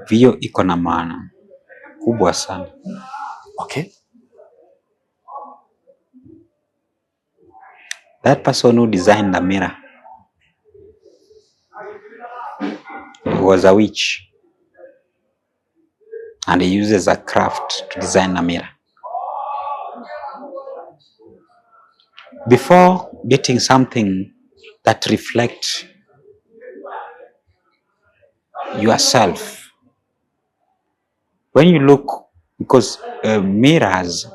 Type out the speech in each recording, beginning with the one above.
Vio iko na maana kubwa sana. Okay. That person who designed the mirror was a witch, and he uses a craft to design a mirror. Before getting something that reflects yourself, when you look, because mirrors,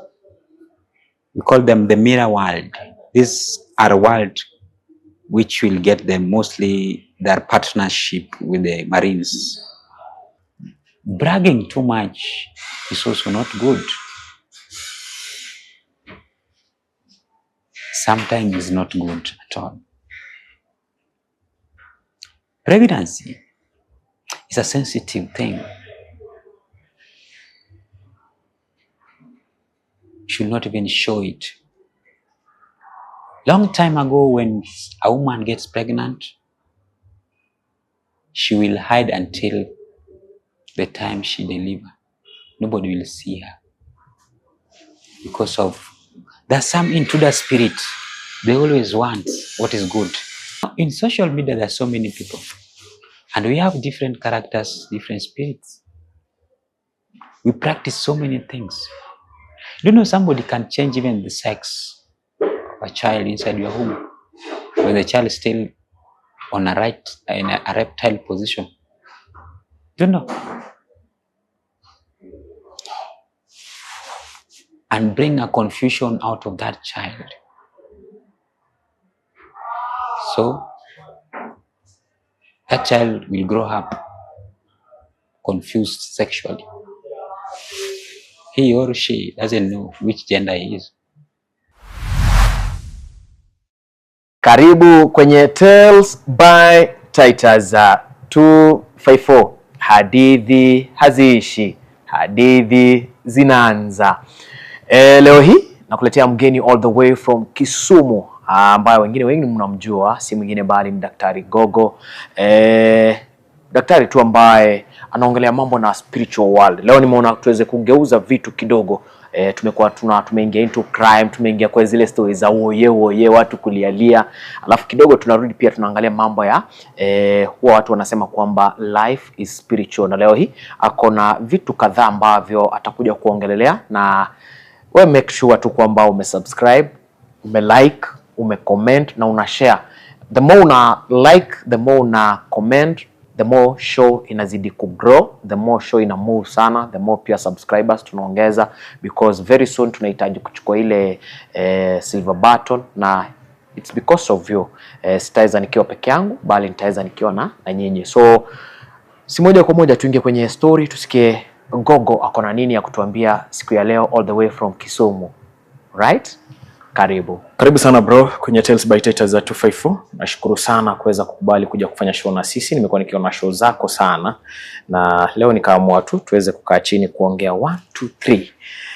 we call them the mirror world. These are world which will get them mostly their partnership with the Marines. Bragging too much is also not good. Sometimes it's not good at all. Pregnancy is a sensitive thing. You should not even show it. Long time ago, when a woman gets pregnant, she will hide until the time she delivers. Nobody will see her. Because of, there's some intruder spirit. They always want what is good. In social media, there are so many people. And we have different characters, different spirits. We practice so many things. You know, somebody can change even the sex of a child inside your home, when the child is still on a reptile position. You know, and bring a confusion out of that child. So that child will grow up confused sexually. He or she doesn't know which gender he is. Karibu kwenye Tales by Titus 254. Hadithi haziishi, hadithi zinaanza. Leo hii nakuletea mgeni all the way from Kisumu, ambaye wengine mnamjua, si mwingine bali ni Daktari Gogo. Daktari tu ambaye anaongelea mambo na spiritual world. Leo nimeona tuweze kugeuza vitu kidogo. Tumekuwa tumeingia into crime, tumeingia kwa zile stories za oye watu kulialia, alafu kidogo tunarudi pia tunaangalia mambo ya huwa watu wanasema kwamba life is spiritual. Na leo hii akona vitu kadhaa ambavyo atakuja kuongelelea, na we make sure tu kwamba umesubscribe, umelike, umecomment na una share. The more una like, the more una comment, the more show inazidi kugrow, the more show ina move sana, the more pia subscribers tunaongeza, because very soon tunahitaji kuchukua ile silver button, na it's because of you. Sitaweza nikiwa peke yangu, bali nitaweza nikiwa na nyinyi. So si moja kwa moja tuingie kwenye story, tusikie Gogo akona nini ya kutuambia siku ya leo all the way from Kisumu. Right? Karibu sana bro kwenye Tales by Titus 254. Nashukuru sana kuweza kukubali kuja kufanya show na sisi. Nimekuwa nikiona show zako sana, na leo nikaamua tu tuweze kukaa chini kuongea 1 2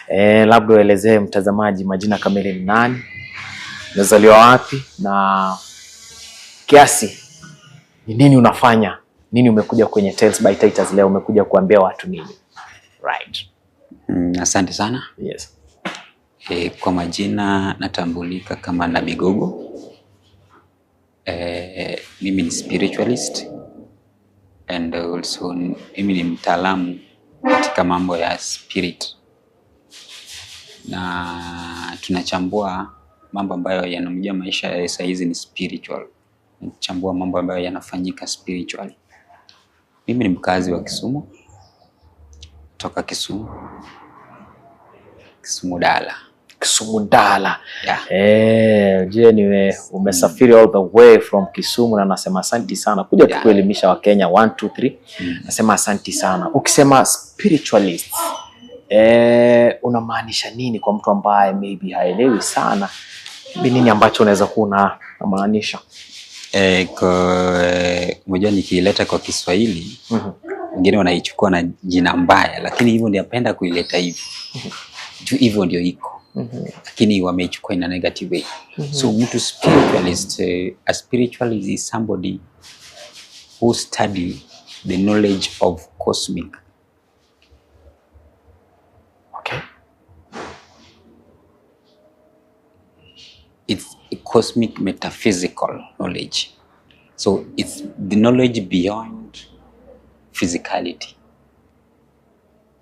3. Labda uelezee mtazamaji majina kamili ni nani, umezaliwa wapi, na kiasi ni nini unafanya, nini umekuja kwenye Tales by Titus leo, umekuja kuambia watu nini? Right. Asante sana. Yes. Kwa majina natambulika kama Nabii Gogo. Mimi ni spiritualist, and also mimi ni mtaalamu katika mambo ya spirit, na tunachambua mambo ambayo yanamjia maisha ya saa hizi ni spiritual. Tunachambua mambo ambayo yanafanyika spiritually. Mimi ni mkazi wa Kisumu, toka Kisumu Dala. Kisumu Dala. Yeah. Je, niwe umesafiri all the way from Kisumu, na nasema asante sana kuja kuelimisha wa Kenya 1 2 3. Nasema asante sana. Ukisema spiritualist, unamaanisha nini kwa mtu ambaye maybe haelewi sana? Nini ambacho unaweza kuwa unamaanisha? Moja nikileta kwa Kiswahili, wengine wanaichukua na jina mbaya, lakini hivyo ndio napenda kuileta hivi. Hivyo ndio iko. Lakini wameichukua in a negative way. So mtu spiritualist, a spiritualist is somebody who study the knowledge of cosmic It's a cosmic metaphysical knowledge. So it's the knowledge beyond physicality.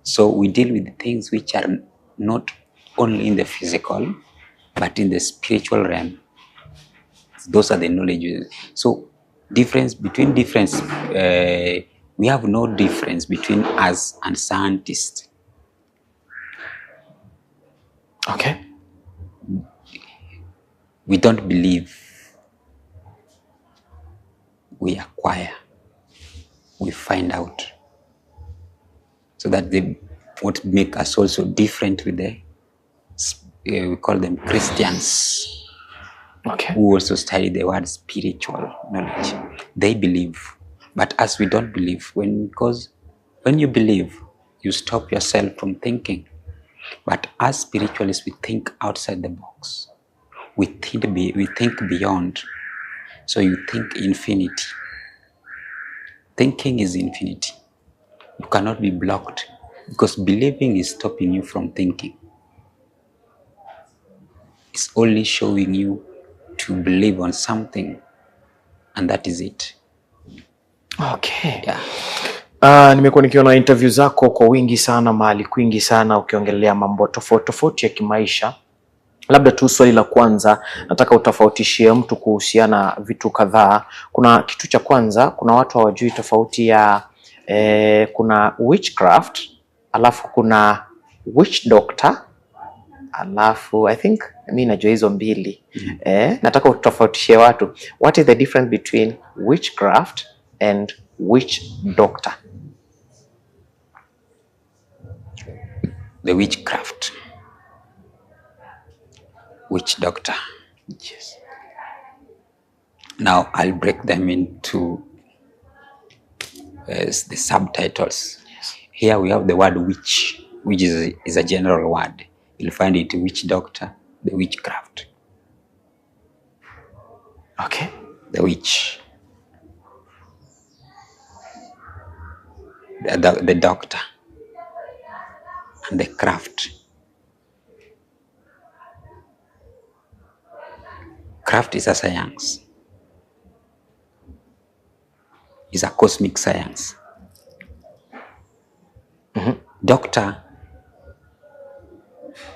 So we deal with things which are not only in the physical, but in the spiritual realm. Those are the knowledge. So we have no difference between us and scientists. Okay. We don't believe, we acquire, we find out. So that what make us also different with we call them Christians, Okay. who also study the word spiritual knowledge. They believe, but us, we don't believe. Because when you believe, you stop yourself from thinking. But as spiritualists, we think outside the box. We think beyond. So you think infinity. Thinking is infinity. You cannot be blocked, because believing is stopping you from thinking. It's only showing you to believe on something, and that is it. Okay. Yeah. Nimekuwa nikiona interview zako kwa wingi sana, mahali kwingi sana, ukiongelea mambo tofauti ya kimaisha. Labda tu swali la kwanza, nataka utofautishie mtu kuhusiana vitu kadhaa. Kuna kitu cha kwanza, kuna watu hawajui tofauti ya kuna witchcraft, alafu kuna witch doctor, alafu I think mimi najua hizo mbili. Nataka utofautishie watu, what is the difference between witchcraft and witch doctor? The witchcraft, witch doctor. Yes. Now I'll break them into the subtitles. Yes. Here we have the word witch, which is a general word. You'll find it witch doctor, the witchcraft. Okay. The witch. The doctor. And the craft. Craft is a science. It's a cosmic science. Mm-hmm. Doctor,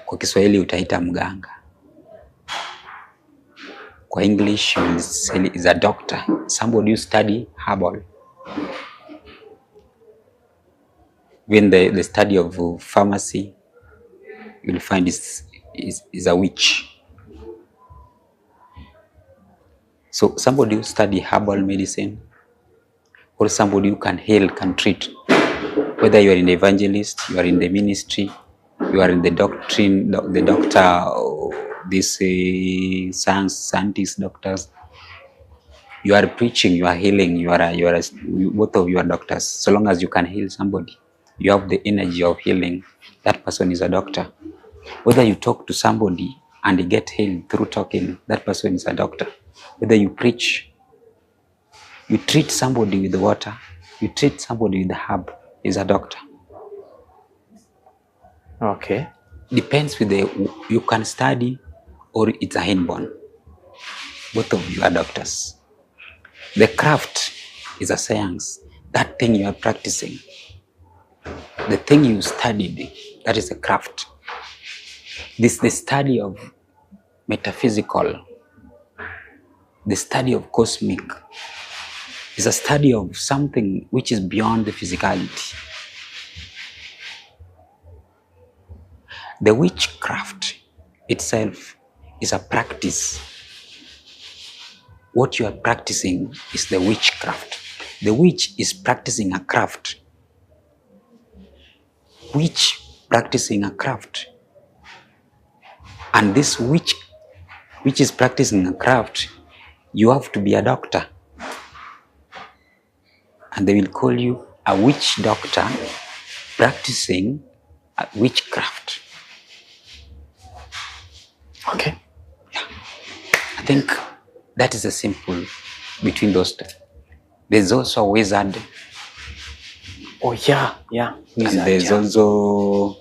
kwa Kiswahili utaita mganga. Kwa English, you will say is a doctor. Somebody who study herbal. When the study of pharmacy, you will find is a witch. So somebody who study herbal medicine, or somebody who can heal, can treat, whether you are an evangelist, you are in the ministry, you are in the doctrine, the doctor, these scientists, doctors, you are preaching, you are healing, both of you are doctors. So long as you can heal somebody, you have the energy of healing, that person is a doctor. Whether you talk to somebody and they get healed through talking, that person is a doctor. Whether you preach, you treat somebody with the water, you treat somebody with the herb, is a doctor. Okay. Depends with you can study or it's a inborn. Both of you are doctors. The craft is a science. That thing you are practicing, the thing you studied, that is a craft. This the study of metaphysical, the study of cosmic, is a study of something which is beyond the physicality. The witchcraft itself is a practice. What you are practicing is the witchcraft. The witch is practicing a craft. Witch practicing a craft. And this witch which is practicing a craft, you have to be a doctor. And they will call you a witch doctor practicing a witchcraft. Okay. Yeah. I think that is a simple between those two. There's also a wizard. Oh yeah. Wizard, and there's also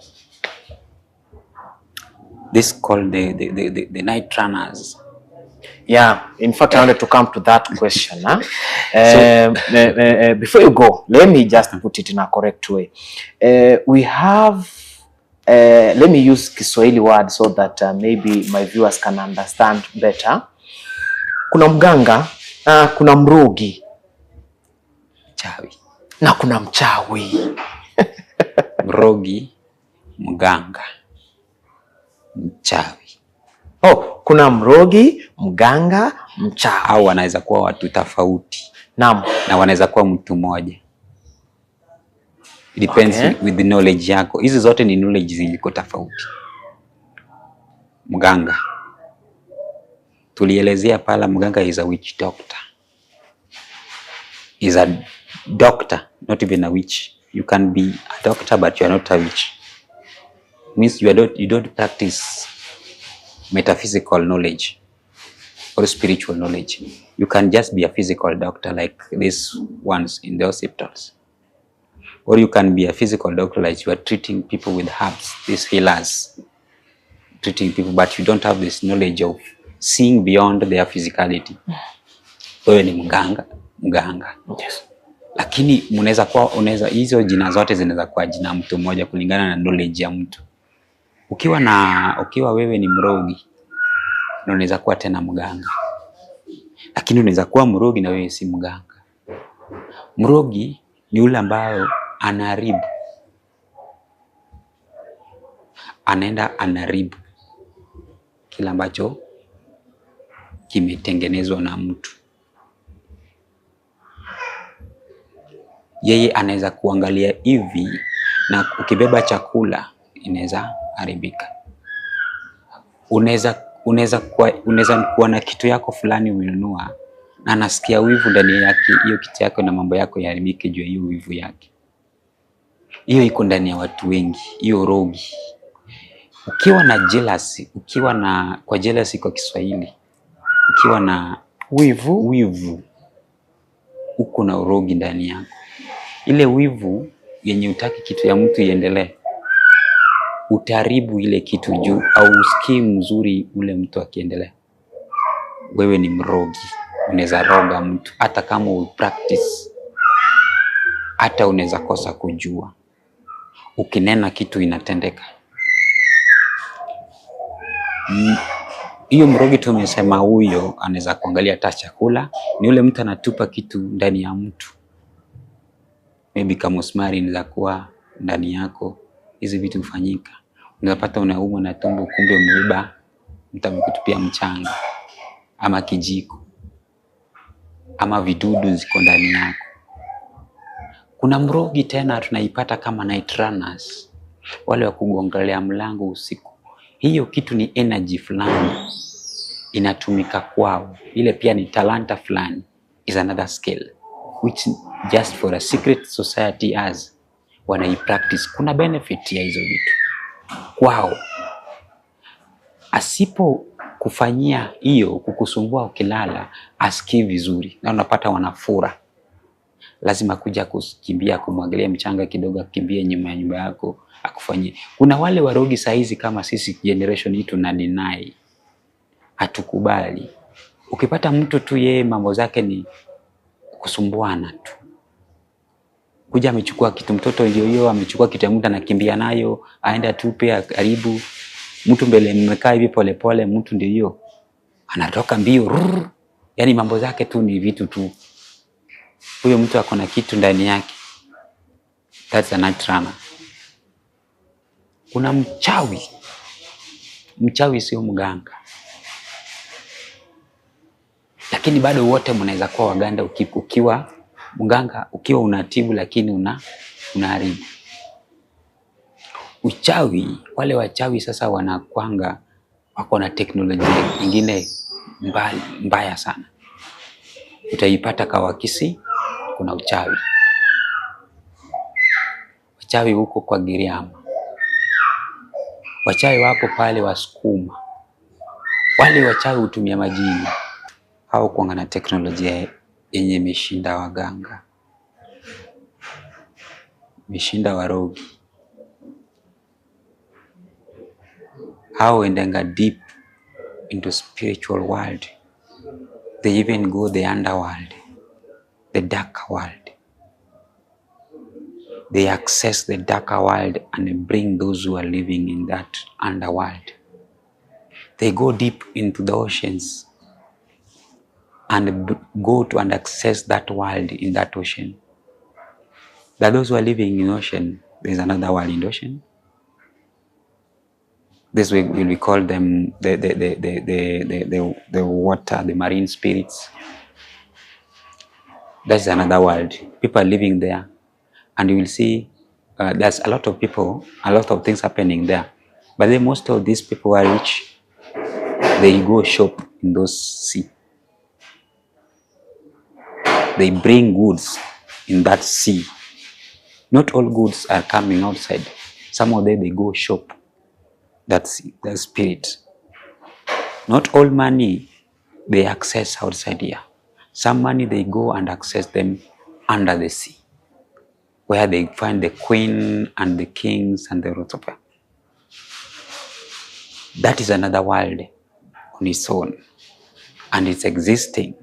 this called the night runners. Yeah, in fact, I wanted to come to that question. Before you go, let me just put it in a correct way. We have, let me use Kiswahili word so that maybe my viewers can understand better. Kuna mganga, kuna mrogi, Chawi. na kuna mchawi. Mrogi, mganga, mchawi. Oh, kuna mrogi, mganga, mchawi. Au wanaweza kuwa watu tofauti. Naam. Na wanaweza kuwa mtu mmoja. It depends with the knowledge yako. Hizi zote ni knowledge ziliko tofauti. Mganga. Tulielezea pala mganga is a witch doctor. Is a doctor, not even a witch. You can be a doctor but you are not a witch. Means you don't practice metaphysical knowledge or spiritual knowledge. You can just be a physical doctor like these ones in the hospitals. Or you can be a physical doctor like you are treating people with herbs, these healers, treating people, but you don't have this knowledge of seeing beyond their physicality. Wewe ni mganga. Yes. Lakini unaweza hizo jina zote zinaweza kuwa jina mtu mmoja kulingana na knowledge ya mtu. Ukiwa wewe ni mrogi, na unaweza kuwa tena mganga. Lakini unaweza kuwa mrogi na wewe si mganga. Mrogi ni yule ambaye anaharibu. Anaenda anaharibu kila ambacho kimetengenezwa na mtu. Yeye anaweza kuangalia hivi na ukibeba chakula inaweza haribika. Unaweza kuwa na kitu yako fulani umenunua na anasikia wivu ndani yake, hiyo kitu yako na mambo yako yaharibike juu ya hiyo wivu yake. Hiyo iko ndani ya watu wengi, hiyo rogi. Ukiwa na jealousy, kwa jealousy kwa Kiswahili, ukiwa na wivu uko na urogi ndani yako. Ile wivu yenye utaki kitu ya mtu iendelee, utaharibu ile kitu juu au usikii mzuri ule mtu akiendelea. Wewe ni mrogi. Unaweza roga mtu hata kama upractice. Hata unaweza kosa kujua. Ukinena kitu inatendeka. Hiyo mrogi tumesema huyo anaweza kuangalia hata chakula. Ni ule mtu anatupa kitu ndani ya mtu. Maybe kama usmari inaweza kuwa ndani yako. Hizi vitu hufanyika. Unapata unaumwa na tumbo kumbe umebeba mtu amekutupia mchanga ama kijiko ama vidudu ziko ndani yako. Kuna mrogi tena tunaipata kama night runners, wale wa kugongelea mlango usiku. Hiyo kitu ni energy fulani inatumika kwao. Ile pia ni talanta fulani, is another skill which just for a secret society as wanaipractice. Kuna benefit ya hizo vitu kwao. Asipo kufanyia hiyo, kukusumbua ukilala, asikii vizuri na unapata wanafura. Lazima kuja kukimbia kumwagilia mchanga kidogo, akimbie nyuma ya nyumba yako akufanyie. Kuna wale warogi saizi kama sisi generation hii tuna deny, hatukubali. Ukipata mtu tu yeye mambo zake ni kusumbuana tu, kuja amechukua kitu, mtoto hiyo amechukua kitu ya mtu anakimbia nayo, aenda tupe karibu mtu mbele, mmekaa hivi polepole, mtu ndio hiyo anatoka mbio. Yani mambo zake tu ni vitu tu. Huyo mtu ako na kitu ndani yake. That's a night runner. Kuna mchawi. Mchawi sio mganga. Lakini bado wote mnaweza kuwa waganga ukiwa mganga, ukiwa unatibu lakini unaharibu. Uchawi, wale wachawi sasa wanakwanga wako na teknolojia nyingine mbaya sana. Utaipata kwa Wakisi kuna uchawi. Wachawi huko kwa Giriama. Wachawi wapo pale Wasukuma. Wale wachawi hutumia majini. Hao kuanga na teknolojia yenye imeshinda waganga. Imeshinda warogi. Hao endanga deep into spiritual world. They even go the underworld, the dark world. They access the darker world and bring those who are living in that underworld. They go deep into the oceans and go to and access that world in that ocean. That those who are living in ocean, there's another world in the ocean. This way we call them the water, the marine spirits. That's another world. People are living there, and you will see there's a lot of people, a lot of things happening there. But then most of these people are rich. They go shop in those sea. They bring goods in that sea. Not all goods are coming outside. Some of them they go shop. That's the spirit. Not all money they access outside here. Some money they go and access them under the sea, where they find the queen and the kings and the rest of them. That is another world on its own, and it's existing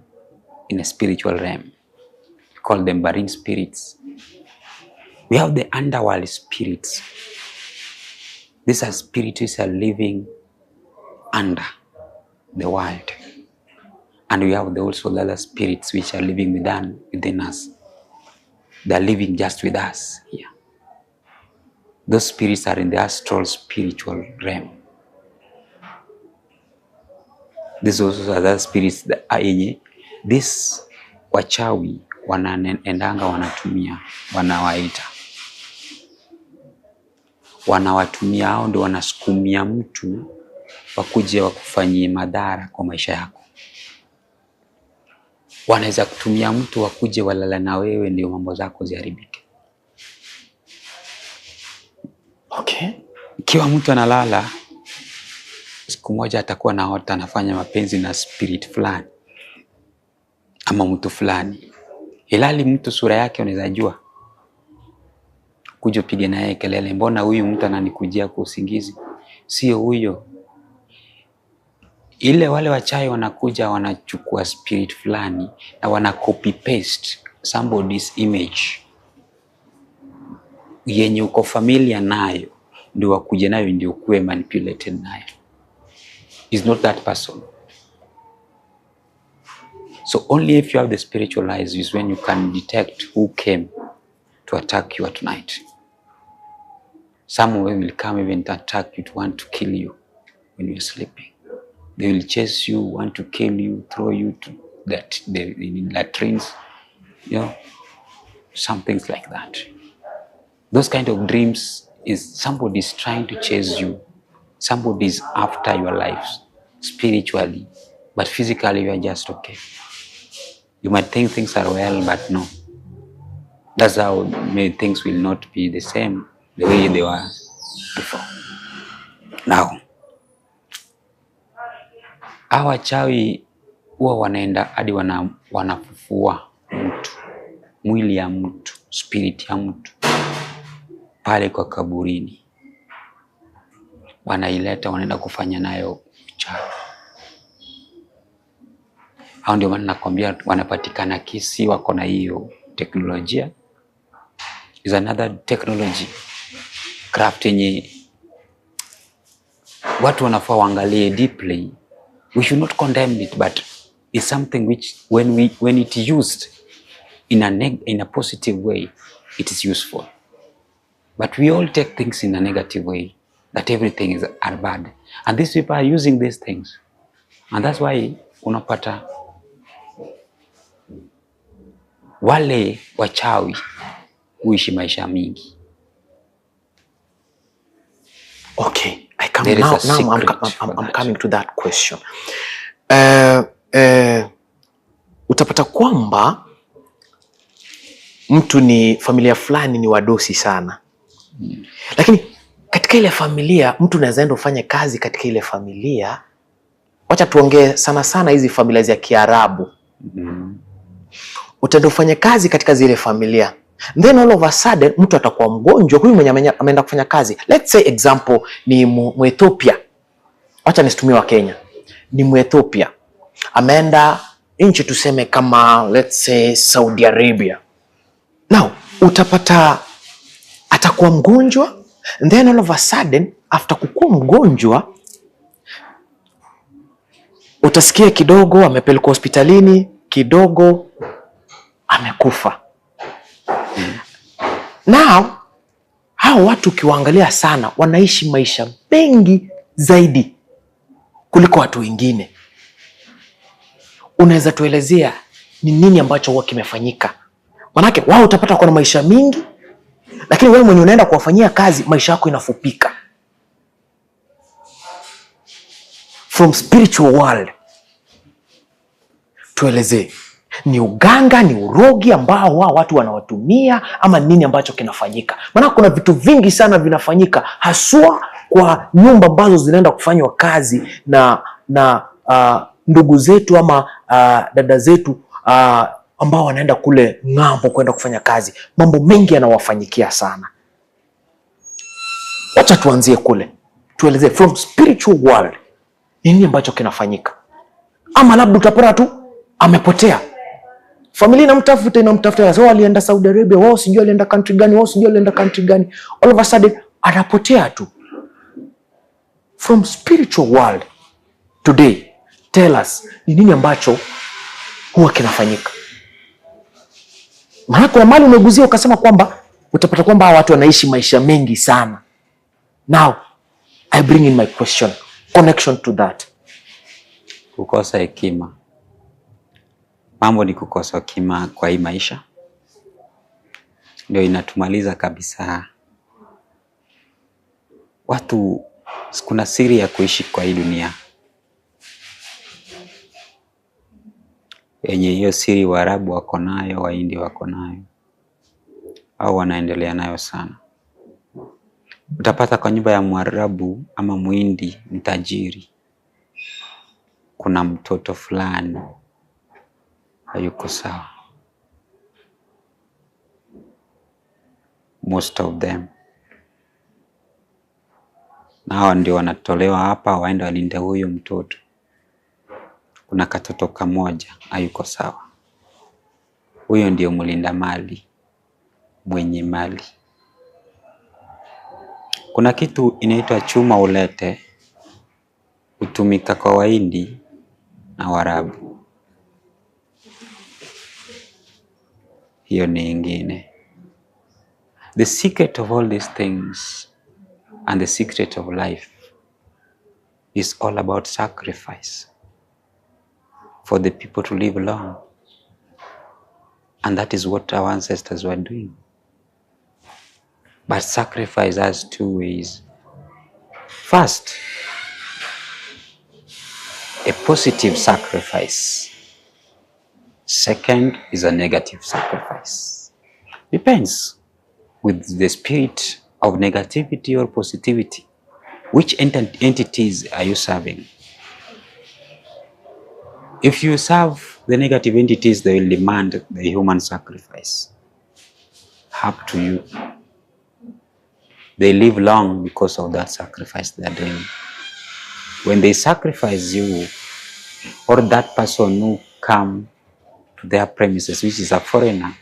in a spiritual realm. We call them marine spirits. We have the underworld spirits. These are spirits are living under the world. And we have also the other spirits which are living within us. They are living just with us here. Those spirits are in the astral spiritual realm. These also are the spirits that are yenye. This wachawi wanaendanga wanatumia, wanawaita. Wanawatumia hao ndio wanasukumia mtu wakuje wakufanyie madhara kwa maisha yako. Wanaweza kutumia mtu wakuje walala na wewe ndio mambo zako ziharibike. Okay. Ikiwa mtu analala, siku moja atakuwa naota anafanya mapenzi na spirit fulani ama mtu fulani. Ilali mtu sura yake unaweza jua. Kuja upige naye kelele, mbona huyu mtu ananikujia kwa usingizi? Sio huyo. Ile wale wachawi wanakuja wanachukua spirit fulani na wana copy paste somebody's image yenye uko familia nayo, ndio wakuje nayo ndio kuwe manipulated nayo. Is not that person. So only if you have the spiritual eyes is when you can detect who came to attack you at night. Some of them will come even to attack you, to want to kill you when you're sleeping. They will chase you, want to kill you, throw you to the latrines, you know, some things like that. Those kind of dreams is somebody's trying to chase you. Somebody's after your lives, spiritually, but physically you are just okay. You might think things are well, but no. That's how many things will not be the same the way they were before. Now, hawa chawi huwa wanaenda hadi wanafufua mtu, mwili ya mtu, spirit ya mtu pale kwa kaburini. Wanaileta, wanaenda kufanya nayo uchawi. Hao ndio maana nakwambia wanapatikana Kisii, wako na hiyo teknolojia. Is another technology craft yenye watu wanafaa waangalie deeply. We should not condemn it, but it's something which when it used in a positive way, it is useful. But we all take things in a negative way, that everything is bad. And these people are using these things. And that's why unapata wale wachawi huishi maisha mingi. Okay, I'm coming to that question. Utapata kwamba mtu ni familia fulani ni wadosi sana. Lakini katika ile familia mtu anaweza enda ufanye kazi katika ile familia. Wacha tuongee sana hizi familia za Kiarabu. Utaenda ufanye kazi katika zile familia. Then all of a sudden mtu atakuwa mgonjwa, huyu mwenye ameenda kufanya kazi. Let's say example ni Mwethiopia. Wacha nisitumie wa Kenya. Ni Mwethiopia. Ameenda nchi tuseme kama let's say Saudi Arabia. Now utapata atakuwa mgonjwa, and then all of a sudden after kukua mgonjwa utasikia kidogo amepelekwa hospitalini, kidogo amekufa. Now hao watu ukiwaangalia sana wanaishi maisha mengi zaidi kuliko watu wengine. Unaweza tuelezea ni nini ambacho huwa kimefanyika? Manake wao utapata kwa na maisha mingi, lakini wewe mwenye unaenda kuwafanyia kazi maisha yako inafupika. From spiritual world, tuelezee ni uganga, ni urogi ambao wao watu wanawatumia, ama nini ambacho kinafanyika? Maana kuna vitu vingi sana vinafanyika haswa kwa nyumba ambazo zinaenda kufanywa kazi na ndugu zetu ama dada zetu ambao wanaenda kule ng'ambo kwenda kufanya kazi. Mambo mengi yanawafanyikia sana. Wacha tuanzie kule, tuelezee from spiritual world nini ambacho kinafanyika. Ama labda utapata tu amepotea, familia inamtafuta, wao alienda Saudi Arabia, wao sijui alienda country gani, wao sijui alienda country gani, all of a sudden anapotea tu. From spiritual world today, tell us ni nini ambacho huwa kinafanyika. Maana kuna mali umeguzia ukasema kwamba utapata kwamba watu wanaishi maisha mengi sana. Now I bring in my question, connection to that. Kukosa hekima. Mambo ni kukosa hekima kwa hii maisha ndio inatumaliza kabisa. Watu, kuna siri ya kuishi kwa hii dunia yenye hiyo siri Waarabu wako nayo, Wahindi wako nayo, au wanaendelea nayo sana. Utapata kwa nyumba ya Mwarabu ama Muhindi mtajiri, kuna mtoto fulani hayuko sawa. Most of them. Na hao ndio wanatolewa hapa waende walinde huyo mtoto. Kuna katoto kamoja hayuko sawa. Huyo ndio mlinda mali, mwenye mali. Kuna kitu inaitwa chuma ulete, hutumika kwa Wahindi na Waarabu. Hiyo ni ingine. The secret of all these things and the secret of life is all about sacrifice for the people to live long. And that is what our ancestors were doing. But sacrifice has two ways. First, a positive sacrifice. Second is a negative sacrifice. Depends with the spirit of negativity or positivity. Which entities are you serving? If you serve the negative entities, they will demand the human sacrifice. Up to you. They live long because of that sacrifice they are doing. When they sacrifice you or that person who come to their premises, which is a foreigner,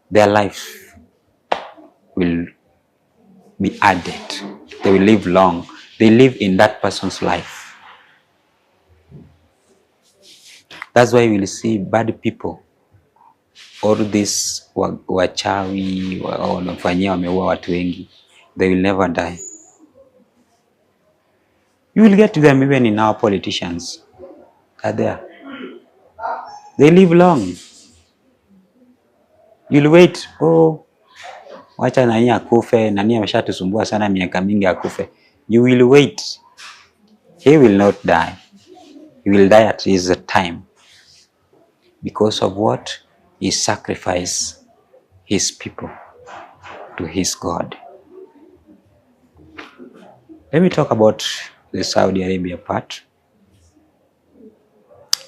their life will be added. They will live long. They live in that person's life. That's why we'll see bad people, all this wachawi wanafanyia wameua watu wengi, they will never die. You will get to them even in our politicians are there. They live long. You'll wait, wacha nani akufe, nani ameshatusumbua sana miaka mingi akufe. You will wait. He will not die. He will die at his time. Because of what? He sacrificed his people to his God. Let me talk about the Saudi Arabia part.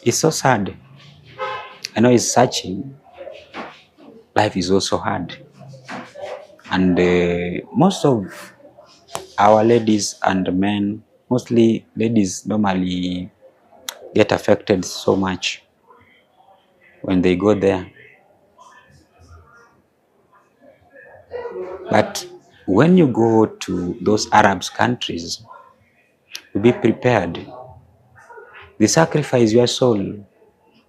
It's so sad. I know it's searching. Life is also hard. And most of our ladies and men, mostly ladies normally get affected so much when they go there. But when you go to those Arab countries, you be prepared. They sacrifice your soul,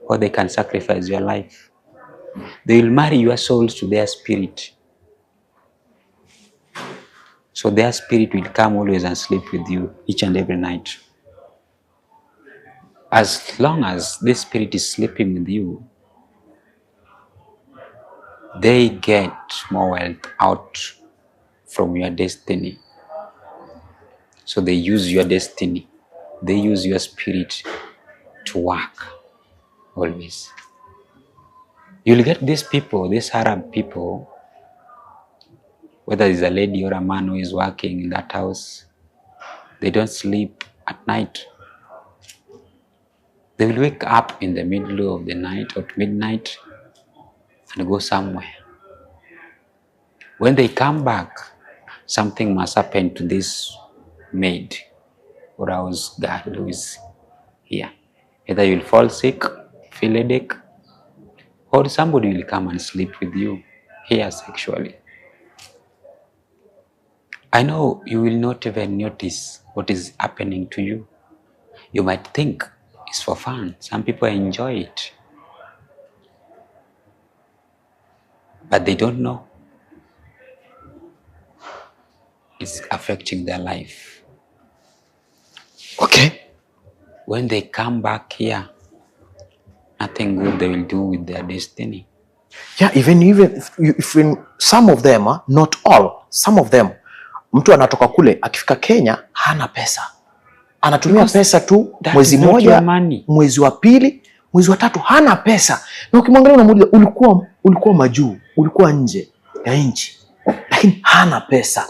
or they can sacrifice your life. They will marry your souls to their spirit. So their spirit will come always and sleep with you each and every night. As long as this spirit is sleeping with you, they get more wealth out from your destiny. So they use your destiny. They use your spirit to work always. You'll get these people, these Arab people, whether it's a lady or a man who is working in that house, they don't sleep at night. They will wake up in the middle of the night or midnight and go somewhere. When they come back, something must happen to this maid or house girl who is here. Either you'll fall sick, feel headache, or somebody will come and sleep with you here sexually. I know you will not even notice what is happening to you. You might think it's for fun. Some people enjoy it. But they don't know it's affecting their life. Okay. When they come back here, nothing good they will do with their destiny. Yeah, even if in some of them, not all, some of them, mtu anatoka kule akifika Kenya hana pesa, anatumia pesa tu mwezi moja, mwezi wa pili, mwezi wa tatu hana pesa, na ukimwangalia unamuuliza ulikuwa majuu, ulikuwa nje ya nchi, lakini hana pesa.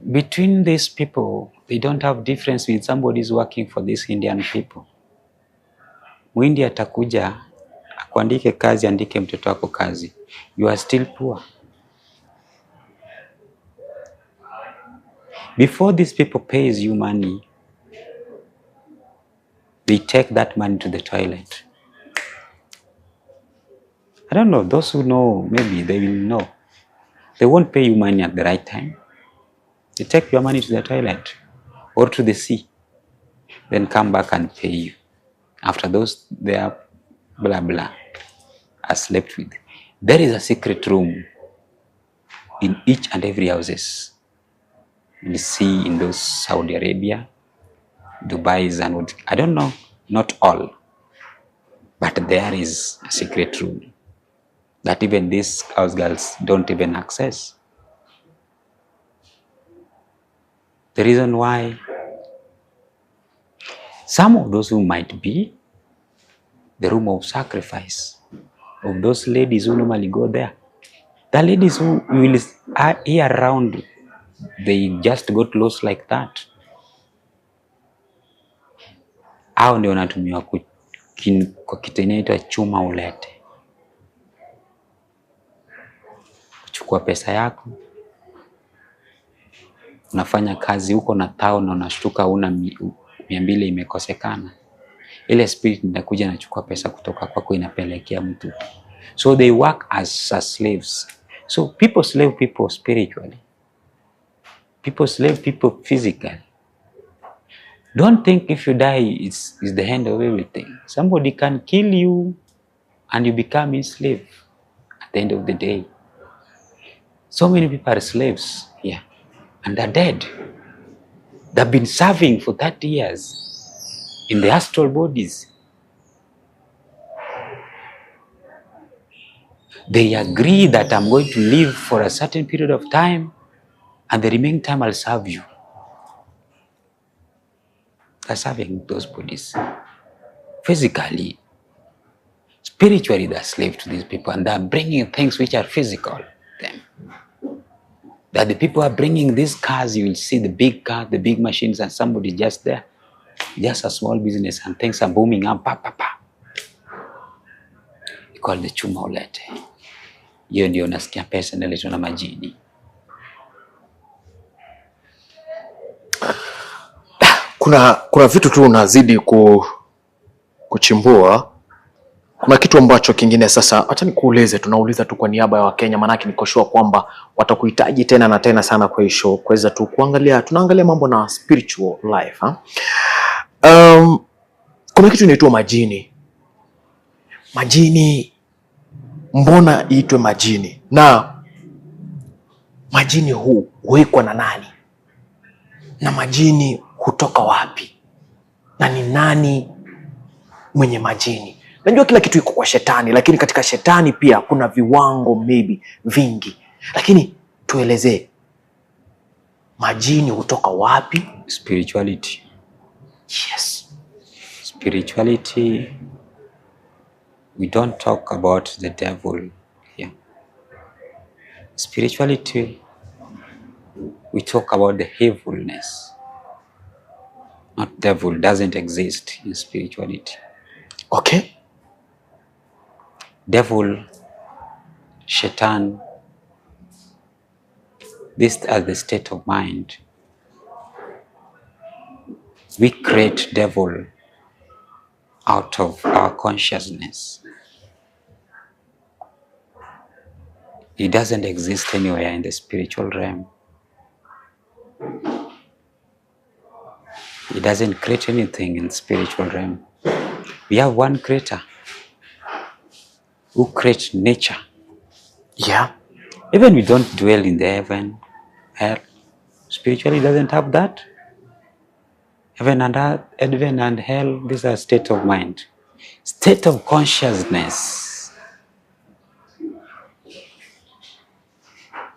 Between these people, they don't have difference with somebody is working for these Indian people. Mwindi atakuja akuandike kazi, andike mtoto wako kazi, you are still poor. Before these people pays you money, they take that money to the toilet. I don't know, those who know, maybe they will know. They won't pay you money at the right time. They take your money to the toilet or to the sea, then come back and pay you. After those, they are blah blah are slept with. There is a secret room in each and every houses. You see in those Saudi Arabia, Dubai, and I don't know, not all, but there is a secret room that even these house girls don't even access. The reason why some of those who might be the room of sacrifice of those ladies who normally go there, the ladies who will are here around, they just got lost like that. Hao ndio wanatumiwa kwa kitu inaitwa chuma ulete, kuchukua pesa yako, unafanya kazi huko na tao na unashtuka una 200 imekosekana. Ile spirit inakuja na chukua pesa kutoka kwako inapelekea mtu. So they work as slaves. So people slave people spiritually. People slave people physically. Don't think if you die it's the end of everything. Somebody can kill you and you become a slave at the end of the day. So many people are slaves here and they're dead. They've been serving for 30 years in the astral bodies. They agree that I'm going to live for a certain period of time and the remaining time I'll serve you. They're serving those bodies. Physically, spiritually, they're slave to these people and they're bringing things which are physical to them. That the people are bringing these cars, you will see the big car, the big machines, and somebody just there. Just a small business and things are booming up. Pa, pa, pa. You call the chuma ulete. Hiyo ndio unasikia pesa inaletwa na majini. Kuna vitu tu unazidi kuchimbua, kuna kitu ambacho kingine sasa, acha nikuulize, tunauliza tu kwa niaba ya Wakenya, maanake niko sure kwamba watakuhitaji tena na tena sana kwa show, kuweza tu kuangalia, tunaangalia mambo na spiritual life ha? Kuna kitu inaitwa majini. Majini, mbona iitwe majini? Na majini huwekwa na nani? Na majini hutoka wapi? Na ni nani mwenye majini? Najua kila kitu iko kwa shetani, lakini katika shetani pia kuna viwango maybe vingi, lakini tuelezee, majini hutoka wapi? Spirituality. Yes. Spirituality, we don't talk about the devil here. Spirituality, we talk about the evilness. Not devil, doesn't exist in spirituality. Okay. Devil, Shaitan, these are the state of mind. We create devil out of our consciousness. It doesn't exist anywhere in the spiritual realm. It doesn't create anything in the spiritual realm. We have one creator who creates nature. Yeah. Even we don't dwell in the heaven, hell. Spiritually doesn't have that. Heaven and earth, heaven and hell, these are state of mind. State of consciousness.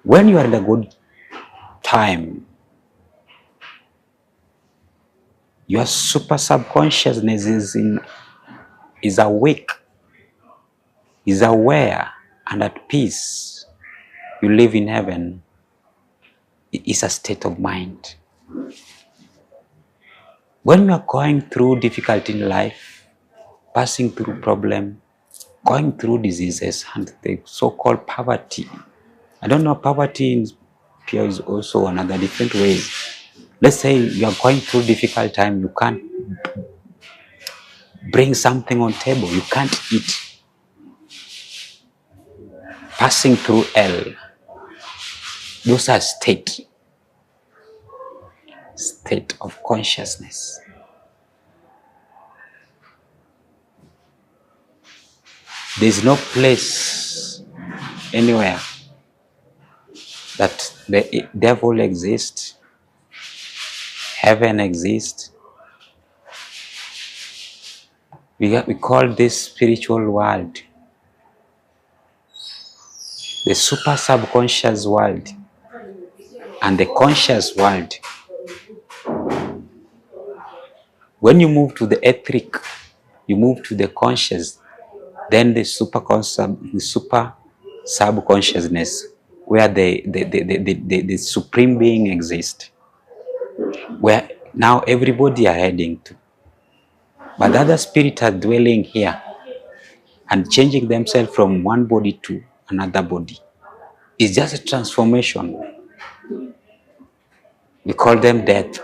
When you are in a good time, your super subconsciousness is awake, is aware and at peace. You live in heaven. It is a state of mind. When you are going through difficulty in life, passing through problem, going through diseases and the so-called poverty. I don't know, poverty in Pure is also another different ways. Let's say you are going through difficult time, you can't bring something on table, you can't eat. Passing through hell. Those are state of consciousness. There is no place anywhere that the devil exists, heaven exists. We call this spiritual world the super subconscious world and the conscious world. When you move to the etheric, you move to the conscious, then the super subconsciousness, where the supreme being exists, where now everybody are heading to. But the other spirits are dwelling here and changing themselves from one body to another body. It's just a transformation. We call them death.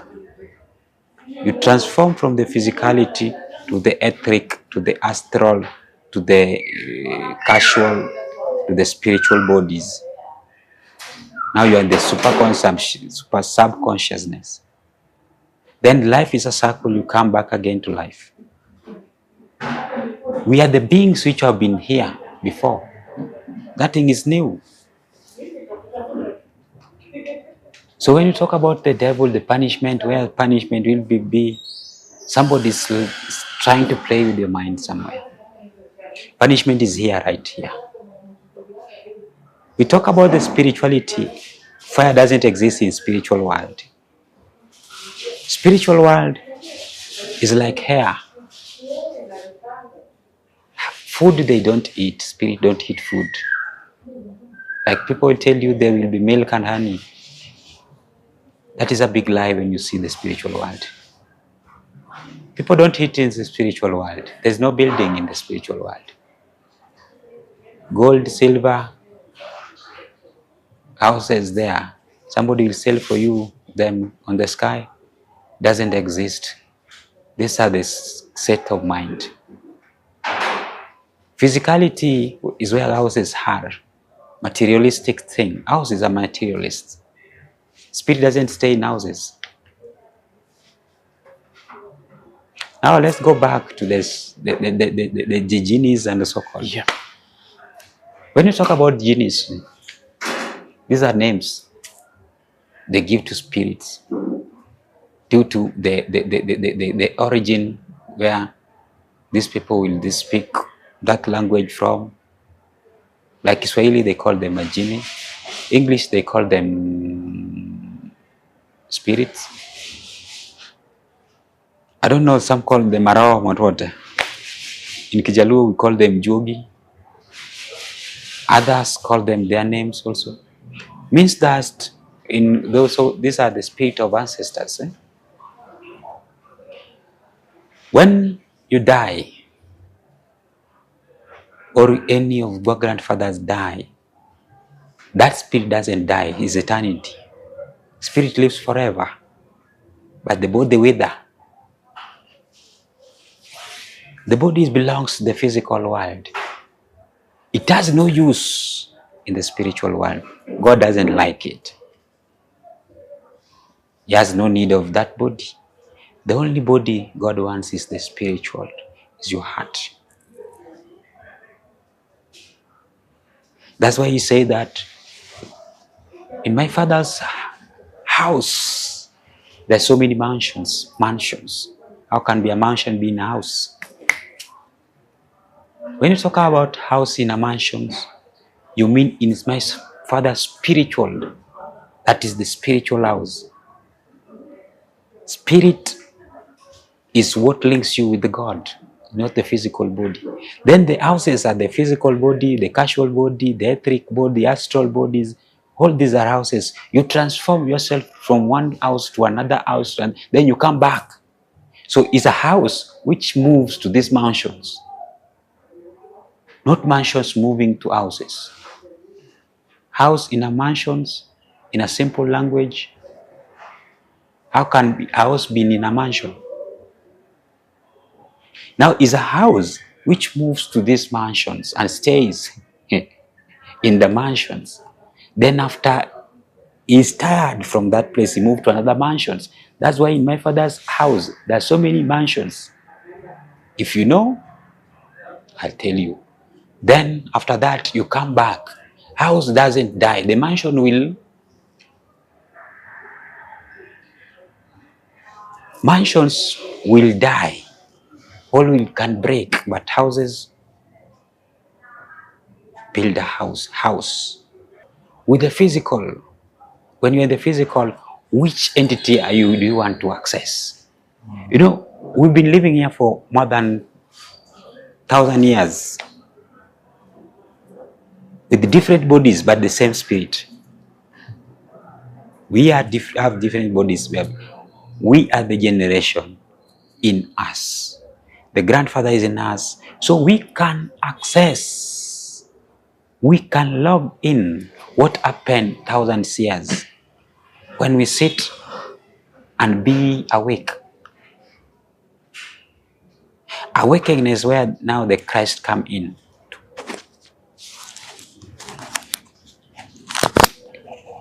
You transform from the physicality to the etheric, to the astral, to the casual, to the spiritual bodies. Now you are in the super subconsciousness. Then life is a circle, you come back again to life. We are the beings which have been here before. Nothing is new. So when you talk about the devil, the punishment, where punishment will be somebody's trying to play with your mind somewhere. Punishment is here, right here. We talk about the spirituality. Fire doesn't exist in spiritual world. Spiritual world is like air. Food they don't eat, spirit don't eat food. Like people tell you there will be milk and honey. That is a big lie when you see the spiritual world. People don't eat in the spiritual world. There's no building in the spiritual world. Gold, silver, houses there. Somebody will sell for you them on the sky. Doesn't exist. These are the set of mind. Physicality is where houses are. Materialistic thing. Houses are materialists. Spirit doesn't stay in houses. Now let's go back to this, the genies and the so-called. Yeah. When you talk about genies, these are names they give to spirits due to the origin where these people will speak that language from. Like Swahili, they call them a genie. English, they call them spirits. I don't know, some call them Marawa Matwata. In Kijaluo, we call them Jogi. Others call them their names also. Means that in those, so these are the spirit of ancestors. When you die, or any of your grandfathers die, that spirit doesn't die, it's eternity. Spirit lives forever, but the body wither. The body belongs to the physical world. It has no use in the spiritual world. God doesn't like it. He has no need of that body. The only body God wants is the spiritual, is your heart. That's why he said that in my Father's house, there's so many mansions. How can be a mansion be in a house? When you talk about house in a mansion, you mean in my Father's spiritual. That is the spiritual house. Spirit is what links you with the God, not the physical body. Then the houses are the physical body, the casual body, the etheric body, the astral bodies. All these are houses. You transform yourself from one house to another house, and then you come back. So it's a house which moves to these mansions, not mansions moving to houses. House in a mansions, in a simple language. How can a house be in a mansion? Now is a house which moves to these mansions and stays in the mansions. Then after he's tired from that place, he moved to another mansions. That's why in my Father's house, there are so many mansions. If you know, I'll tell you. Then after that, you come back. House doesn't die. The mansion will. Mansions will die. All can break, but houses build a house. With the physical, when you're in the physical, which entity do you want to access? You know, we've been living here for more than 1,000 years with different bodies, but the same spirit. We have different bodies. We are the generation in us. The grandfather is in us. So we can access, we can log in what happened 1,000 years when we sit and be awake. Awakening is where now the Christ come in.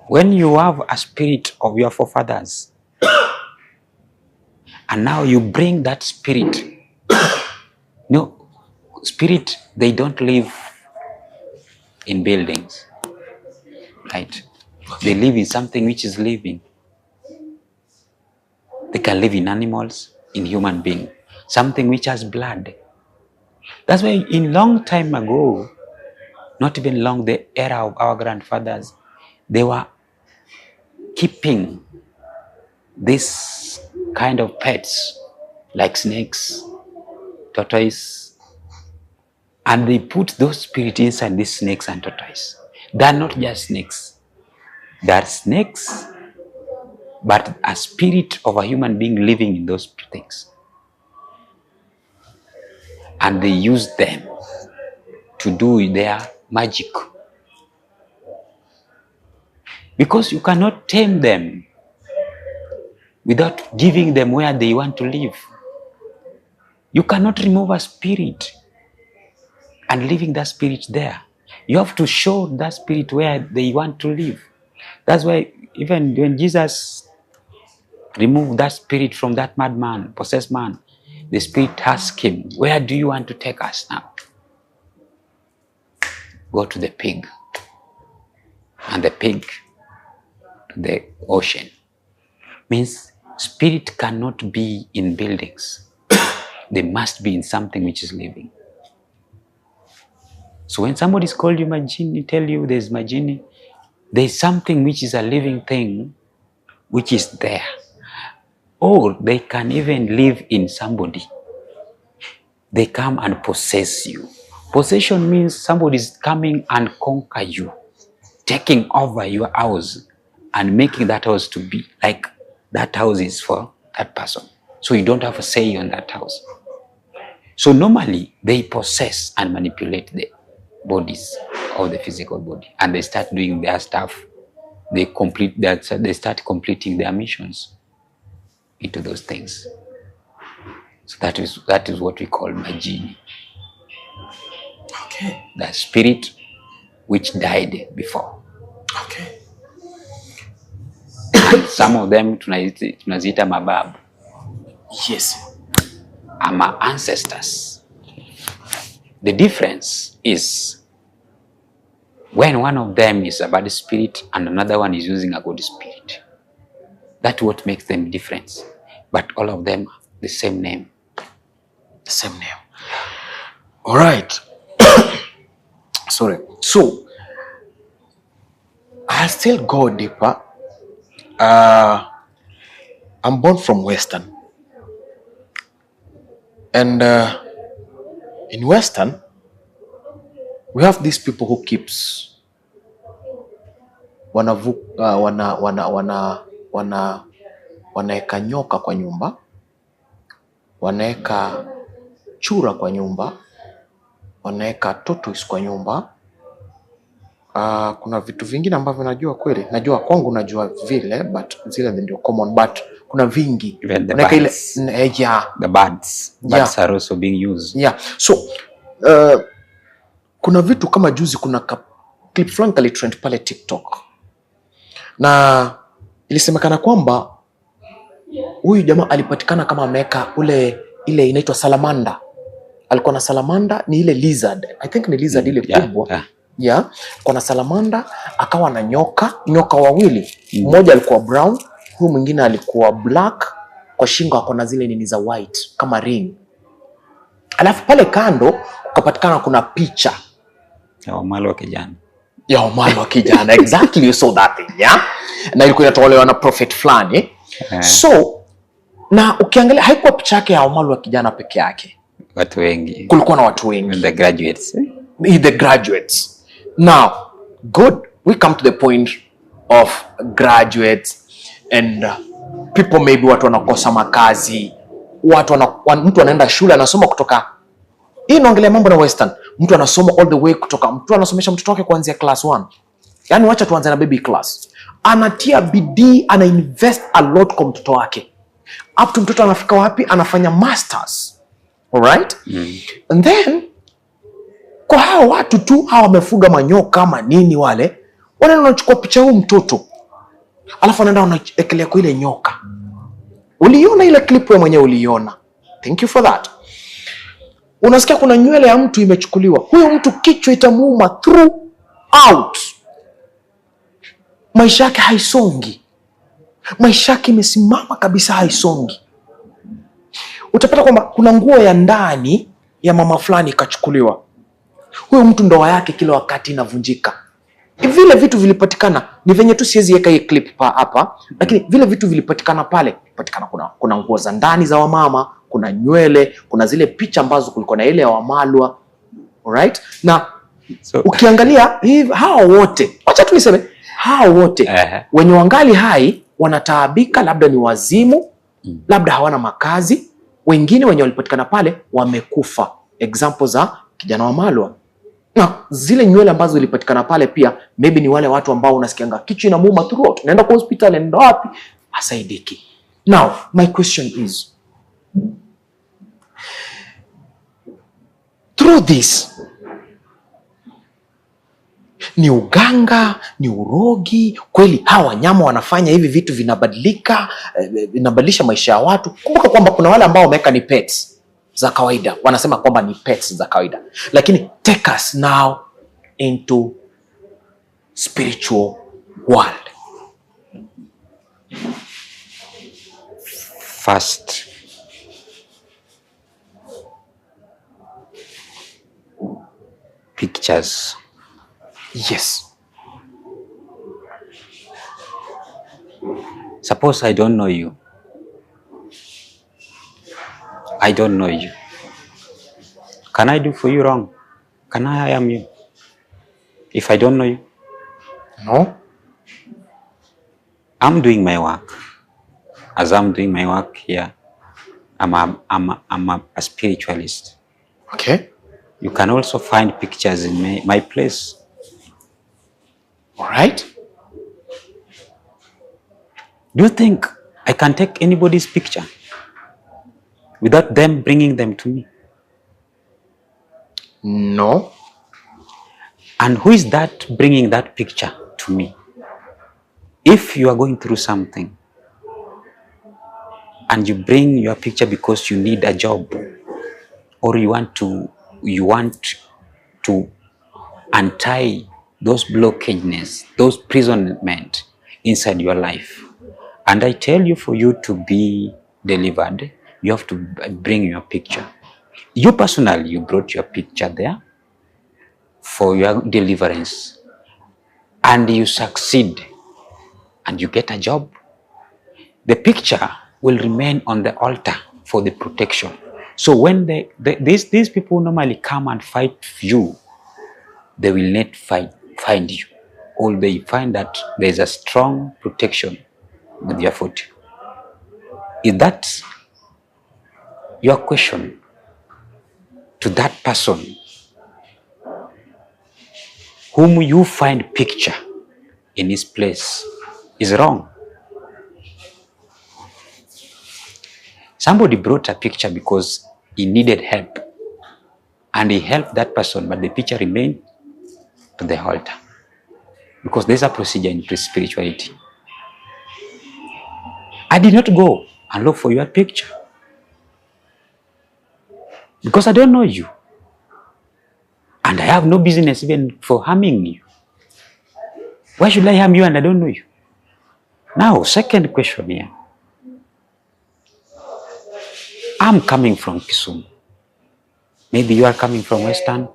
When you have a spirit of your forefathers, and now you bring that spirit. No, spirit, they don't live in buildings, right? They live in something which is living. They can live in animals, in human beings, something which has blood. That's why in long time ago, not even long, the era of our grandfathers, they were keeping this kind of pets like snakes, tortoise, and they put those spirits inside these snakes and tortoise. They are not just snakes. They are snakes, but a spirit of a human being living in those things. And they use them to do their magic. Because you cannot tame them without giving them where they want to live. You cannot remove a spirit and leaving that spirit there. You have to show that spirit where they want to live. That's why even when Jesus removed that spirit from that madman, possessed man, the spirit asked him, where do you want to take us now? Go to the pig. And the pig to the ocean. Means spirit cannot be in buildings. They must be in something which is living. So when somebody's called you Majini, tell you there's Majini, there's something which is a living thing which is there. Or they can even live in somebody. They come and possess you. Possession means somebody's coming and conquer you, taking over your house and making that house to be like that house is for that person. So you don't have a say on that house. So normally they possess and manipulate the bodies of the physical body, and they start doing their stuff. They complete that. They start completing their missions into those things. So that is what we call Majini. Okay. The spirit which died before. Okay. And some of them tunazita mababu. Yes. Ama ancestors. The difference is when one of them is a bad spirit and another one is using a good spirit. That's what makes them different. But all of them the same name. The same name. All right. Sorry. So I'll still go deeper. I'm born from Western. And in Western, we have these people who keeps wanaeka nyoka kwa nyumba, wanaeka chura kwa nyumba, wanaeka tortoise kwa nyumba. Kuna vitu vingine ambavyo najua kweli, najua kwangu najua vile, but zile ndio common, but kuna vingi. Even the birds. Yeah. The birds. Birds are also being used. Yeah. So kuna vitu kama juzi kuna clip fulani kali trend pale TikTok. Na ilisemekana kwamba huyu jamaa alipatikana kama ameweka ile inaitwa salamander. Alikuwa na salamander, ni ile lizard. I think ni lizard ile kubwa. Yeah. Kuna salamander, akawa na nyoka wawili. Mmoja alikuwa brown, huyu mwingine alikuwa black, kwa shingo akona zile nini za white kama ring. Alafu pale kando kukapatikana kuna picha ya Wamalo wa kijana. Ya Wamalo wa kijana. Exactly, you saw that thing, yeah? Na ilikuwa inatolewa na prophet fulani. So, na ukiangalia haikuwa picha yake ya Wamalo wa kijana peke yake. Watu wengi. Kulikuwa na watu wengi. The graduates. The graduates. Now, good, we come to the point of graduates and people, maybe watu wanakosa makazi, mtu anaenda shule anasoma kutoka, hii naongelea mambo na Western, mtu anasoma all the way kutoka, mtu anasomesha mtoto wake kuanzia class 1. Yani wacha tuanze na baby class. Anatia bidii, ana invest a lot kwa mtoto wake. Up to mtoto anafika wapi? Anafanya masters. All right? And then kwa hao watu tu hawa wamefuga manyoka kama nini, wale wanaenda wanachukua picha huu mtoto, alafu wanaenda wanaekelea kwa ile nyoka. Uliona ile clip wewe mwenyewe uliona? Thank you for that. Unasikia kuna nywele ya mtu imechukuliwa, huyo mtu kichwa itamuuma throughout. Maisha yake haisongi, maisha yake imesimama kabisa, haisongi. Utapata kwamba kuna nguo ya ndani ya mama fulani ikachukuliwa, huyo mtu ndoa yake kila wakati inavunjika. Vile vitu vilipatikana, ni venye tu siwezi weka hii clip hapa, lakini vile vitu vilipatikana pale. Kuna nguo za ndani za wamama, kuna nywele, kuna zile picha ambazo kulikuwa na ile ya Wamalwa. Alright? Na ukiangalia hao wote, acha tu niseme hao wote wenye wangali hai wanataabika, labda ni wazimu, labda hawana makazi. Wengine wenye walipatikana pale wamekufa. Example za kijana Wamalwa. Na zile nywele ambazo zilipatikana pale pia, maybe ni wale watu ambao unasikianga kichwa inamuuma throughout, naenda kwa hospitali, nenda wapi, hasaidiki. Now, my question is, through this, Ni uganga, ni urogi kweli? Hawa wanyama wanafanya hivi vitu, vinabadilika, vinabadilisha maisha ya watu. Kumbuka kwamba kuna wale ambao wameweka ni pets za kawaida, wanasema kwamba ni pets za kawaida, lakini take us now into spiritual world. First, pictures. Yes. Suppose I don't know you. I don't know you. Can I do for you wrong? Can I harm you if I don't know you? No. I'm doing my work. As I'm doing my work here, I'm a spiritualist. Okay. You can also find pictures in my place. All right. Do you think I can take anybody's picture without them bringing them to me? No. And who is that bringing that picture to me? If you are going through something and you bring your picture because you need a job, or you want to untie those blockages, those imprisonment inside your life, and I tell you, for you to be delivered, you have to bring your picture. You personally, you brought your picture there for your deliverance, and you succeed and you get a job. The picture will remain on the altar for the protection. So when these people normally come and fight you, they will not find you, or they find that there is a strong protection with your foot. Is that your question to that person whom you find picture in his place is wrong? Somebody brought a picture because he needed help, and he helped that person, but the picture remained to the altar, because there's a procedure in spirituality. I did not go and look for your picture because I don't know you, and I have no business even for harming you. Why should I harm you and I don't know you? Now, second question here. I'm coming from Kisumu. Maybe you are coming from Western.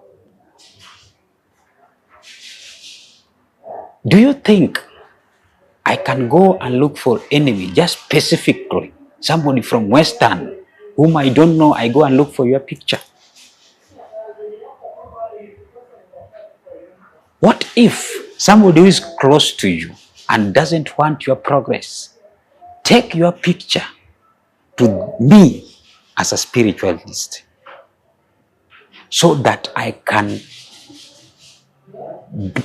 Do you think I can go and look for enemy, just specifically somebody from Western whom I don't know? I go and look for your picture. What if somebody who is close to you and doesn't want your progress take your picture to me as a spiritualist, so that I can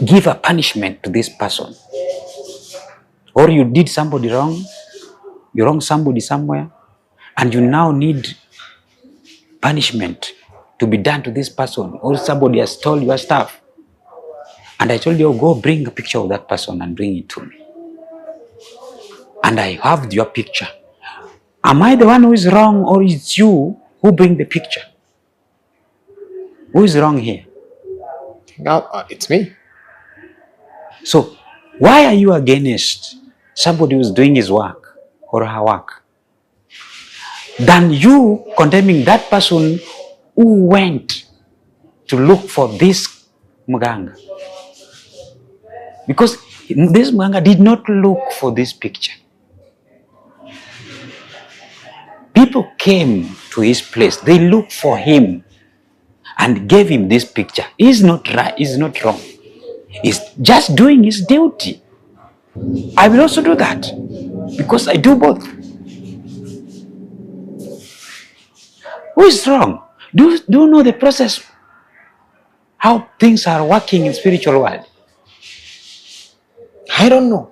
give a punishment to this person? Or you did somebody wrong, you wronged somebody somewhere, and you now need punishment to be done to this person, or somebody has stole your stuff, and I told you, go bring a picture of that person and bring it to me, and I have your picture. Am I the one who is wrong, or is you who bring the picture? Who is wrong here? No, it's me. So why are you against somebody who's doing his work or her work than you condemning that person who went to look for this mganga? Because this mganga did not look for this picture. People came to his place, they looked for him and gave him this picture. He's not right, he's not wrong. He's just doing his duty. I will also do that because I do both. Who is wrong? Do you know the process, how things are working in spiritual world? I don't know.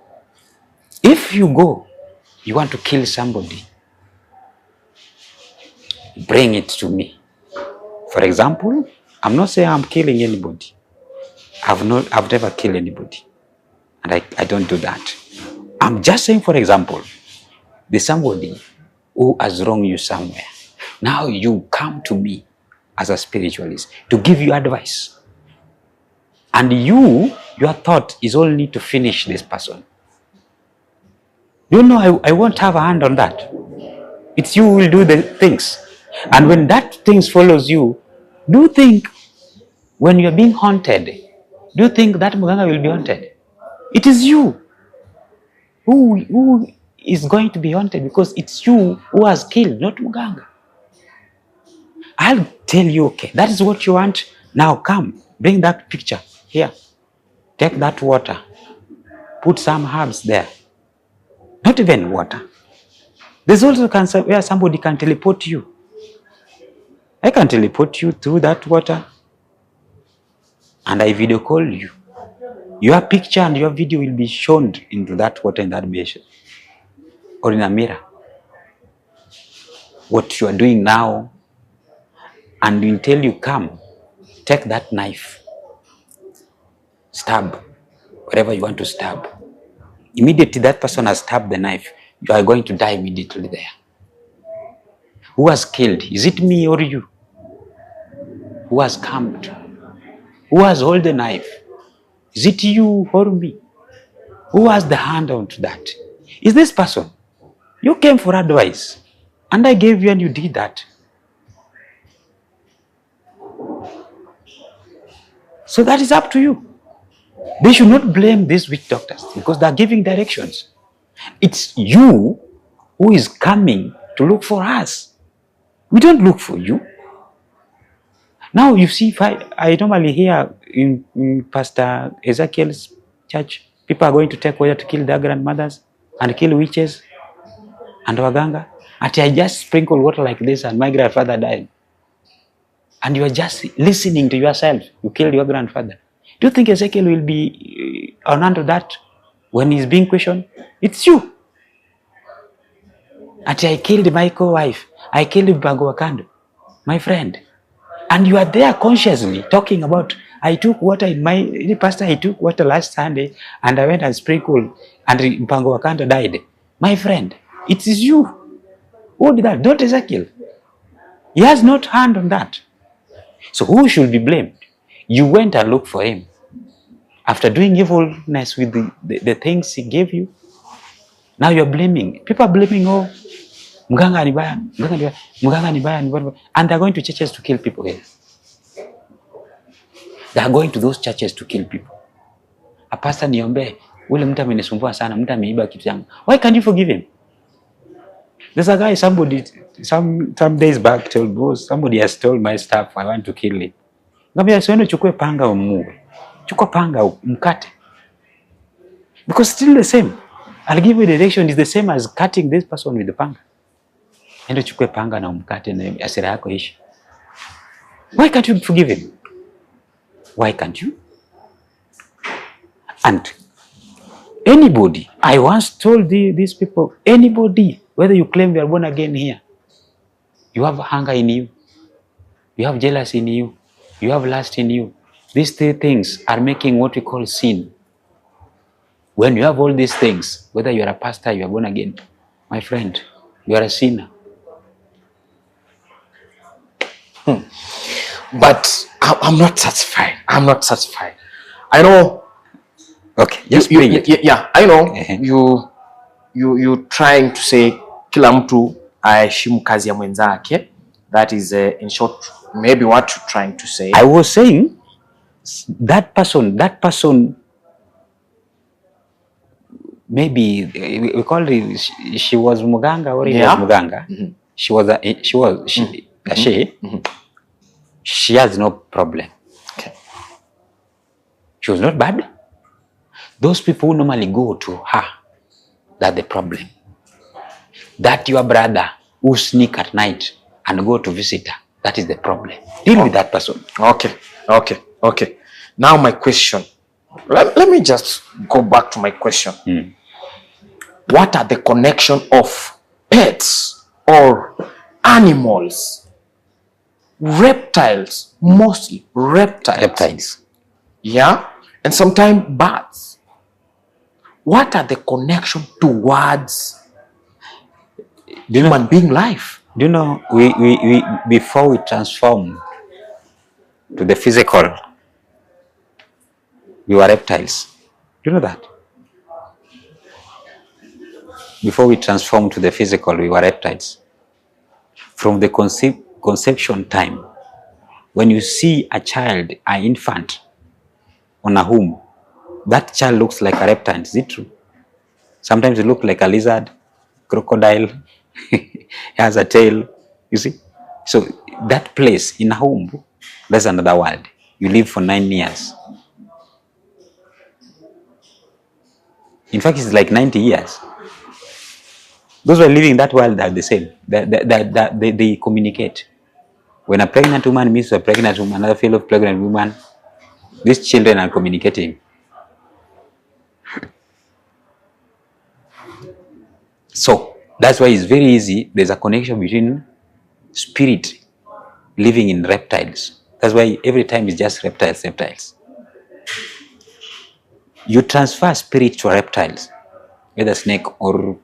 If you go, you want to kill somebody, bring it to me. For example, I'm not saying I'm killing anybody. I've never killed anybody. And I don't do that. I'm just saying, for example, there's somebody who has wronged you somewhere. Now you come to me as a spiritualist to give you advice. And your thought is only to finish this person. You know, I won't have a hand on that. It's you who will do the things. And when that things follows you, do you think when you're being haunted, do you think that Muganga will be haunted? It is you who is going to be haunted, because it's you who has killed, not Muganga. I'll tell you, okay, that is what you want. Now come, bring that picture here. Take that water. Put some herbs there. Not even water. There's also cancer where somebody can teleport you. I can teleport you through that water, and I video call you. Your picture and your video will be shown into that water in that basin or in a mirror. What you are doing now, and until you come, take that knife, stab wherever you want to stab. Immediately that person has stabbed the knife, you are going to die immediately there. Who has killed? Is it me or you? Who has come? Who has held the knife? Is it you or me? Who has the hand onto that? Is this person? You came for advice, and I gave you and you did that. So that is up to you. They should not blame these witch doctors because they are giving directions. It's you who is coming to look for us. We don't look for you. Now you see, if I normally hear in Pastor Ezekiel's church, people are going to take water to kill their grandmothers and kill witches and waganga. And I just sprinkle water like this and my grandfather died. And you are just listening to yourself. You killed your grandfather. Do you think Ezekiel will be under that when he's being questioned? It's you. And I killed my co-wife. I killed Mpango Wakando, my friend. And you are there consciously talking about, I took water in my, pastor, I took water last Sunday and I went and sprinkled and Mpango Wakando died. My friend, it is you who did that, not Ezekiel. He has not hand on that. So who should be blamed? You went and looked for him. After doing evilness with the things he gave you, now you're blaming. People are blaming, oh, Mganga ni baya, Mganga ni baya, and they're going to churches to kill people here. They are going to those churches to kill people. A pastor niombe, ule mtu amenisumbua sana, mtu ameiba kitu yangu. Why can't you forgive him? There's a guy, somebody, some days back told me, somebody has told my staff, I want to kill him. Ngambia siwende chukue panga umuue. Chukua panga umkate. Because still the same. I'll give you the direction is the same as cutting this person with the panga. Endo chukue panga na umkate na hasira yako ishi. Why can't you forgive him? Why can't you? And anybody, I once told these people, anybody, whether you claim you are born again here, you have hunger in you, you have jealousy in you, you have lust in you. These three things are making what we call sin. When you have all these things, whether you are a pastor, you are born again, my friend, you are a sinner. But I'm not satisfied. I'm not satisfied. I know. Okay, just bring it. Yeah, I know. You trying to say kila mtu aheshimu kazi ya mwenzake. That is in short maybe what you're trying to say. I was saying that person maybe we call it she was Muganga or he was Muganga. Mm-hmm. She has no problem. Okay. She was not bad. Those people who normally go to her, that's the problem. That your brother who sneak at night and go to visit her, that is the problem. Deal with that person. Okay. Now my question. Let me just go back to my question. What are the connection of pets or animals? Reptiles, mostly reptiles. Reptiles. Yeah. And sometimes birds. What are the connection towards human being life? Do you know, we before we transform to the physical, we were reptiles. Do you know that? Before we transform to the physical, we were reptiles. From the conception time, when you see a child, an infant on a womb, that child looks like a reptile. Is it true? Sometimes it looks like a lizard, crocodile, has a tail, you see. So that place in a womb, that's another world. You live for 9 years. In fact, it's like 90 years. Those who are living in that world are the same. They communicate. When a pregnant woman meets a pregnant woman, another fellow pregnant woman, these children are communicating. So that's why it's very easy. There's a connection between spirit living in reptiles. That's why every time it's just reptiles. You transfer spirit to reptiles, whether snake or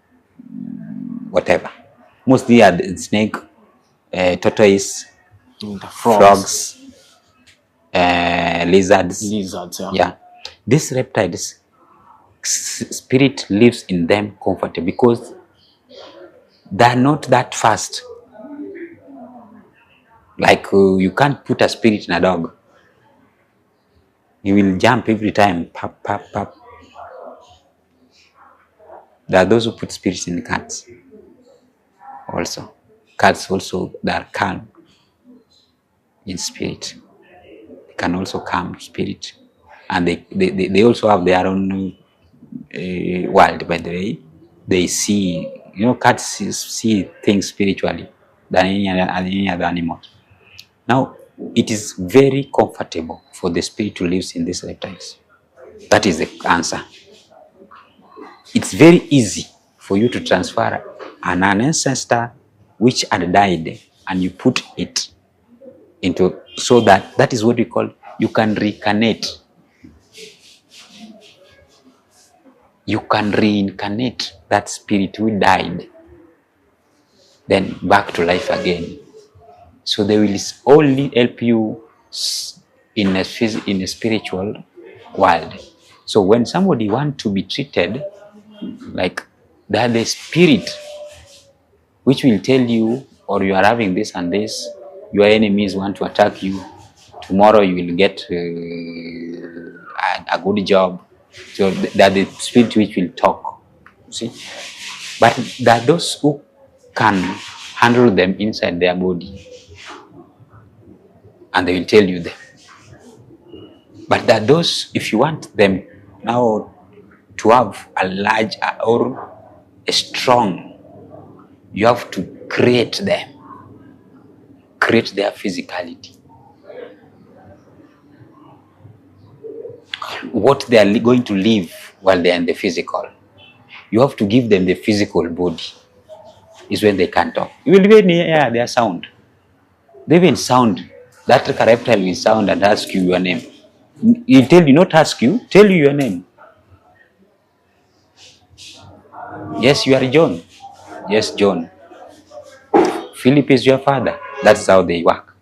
whatever. Mostly are snake, tortoise, frogs, lizards. Yeah. These reptiles, spirit lives in them comfortably because they're not that fast. Like you can't put a spirit in a dog. He will jump every time. Pap, pap, pap. There are those who put spirits in cats also. Cats also, they are calm in spirit. They can also calm spirit. And they also have their own world, by the way. They see, cats see things spiritually than any other animal. Now, it is very comfortable for the spirit to live in these reptiles. That is the answer. It's very easy for you to transfer an ancestor which had died and you put it into, so that is what we call, you can reincarnate. You can reincarnate that spirit who died, then back to life again. So they will only help you in a spiritual world. So when somebody wants to be treated, like that, the spirit which will tell you, or you are having this and this, your enemies want to attack you, tomorrow you will get a good job. So that the spirit which will talk, see. But there are those who can handle them inside their body, and they will tell you them. But there are those, if you want them now to have a large or a strong, you have to create them, create their physicality. What they are going to live while they are in the physical, you have to give them the physical body. Is when they can talk. You will even hear their sound. They even sound. That reptile will sound and ask you your name. He'll tell you, not ask you, tell you your name. Yes, you are John. Yes, John. Philip is your father. That's how they work.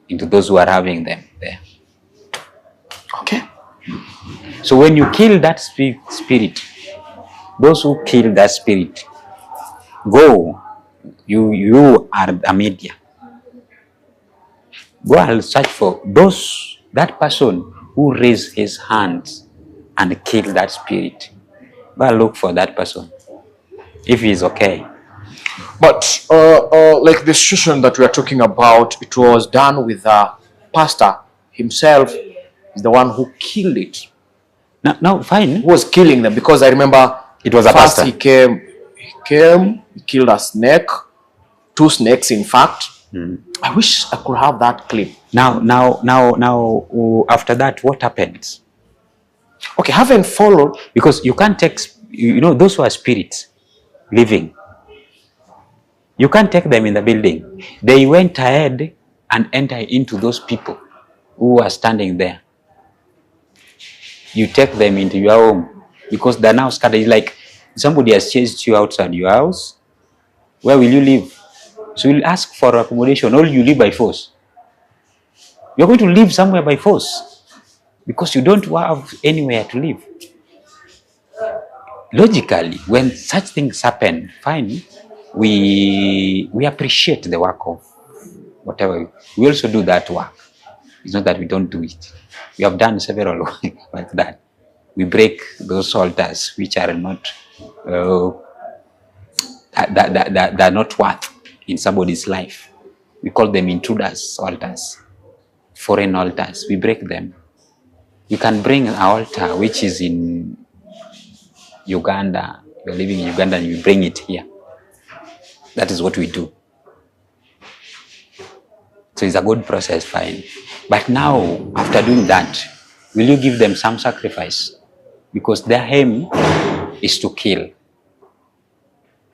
Into those who are having them there. Okay. So when you kill that spirit, those who kill that spirit, go. You are a media. Go and search for that person who raised his hands and killed that spirit. Go and look for that person, if he is okay. But like the situation that we are talking about, it was done with the pastor himself, is the one who killed it. No, fine. Who was killing them? Because I remember it was a first pastor. He killed a snake, 2 snakes in fact. I wish I could have that clip. Now, after that, what happens? Okay, haven't followed. Because you can't take, those who are spirits living, you can't take them in the building. They went ahead and entered into those people who are standing there. you take them into your home because they're now scattered. It's like somebody has chased you outside your house. Where will you live? So you'll ask for accommodation, or you live by force. You're going to live somewhere by force because you don't have anywhere to live. Logically, when such things happen, fine, we appreciate the work of whatever. We also do that work. It's not that we don't do it. We have done several like that. We break those altars which are not that are not worth in somebody's life. We call them intruders altars, foreign altars. We break them. You can bring an altar which is in Uganda. You're living in Uganda and you bring it here. That is what we do. So it's a good process, fine. But now, after doing that, will you give them some sacrifice? Because their aim is to kill.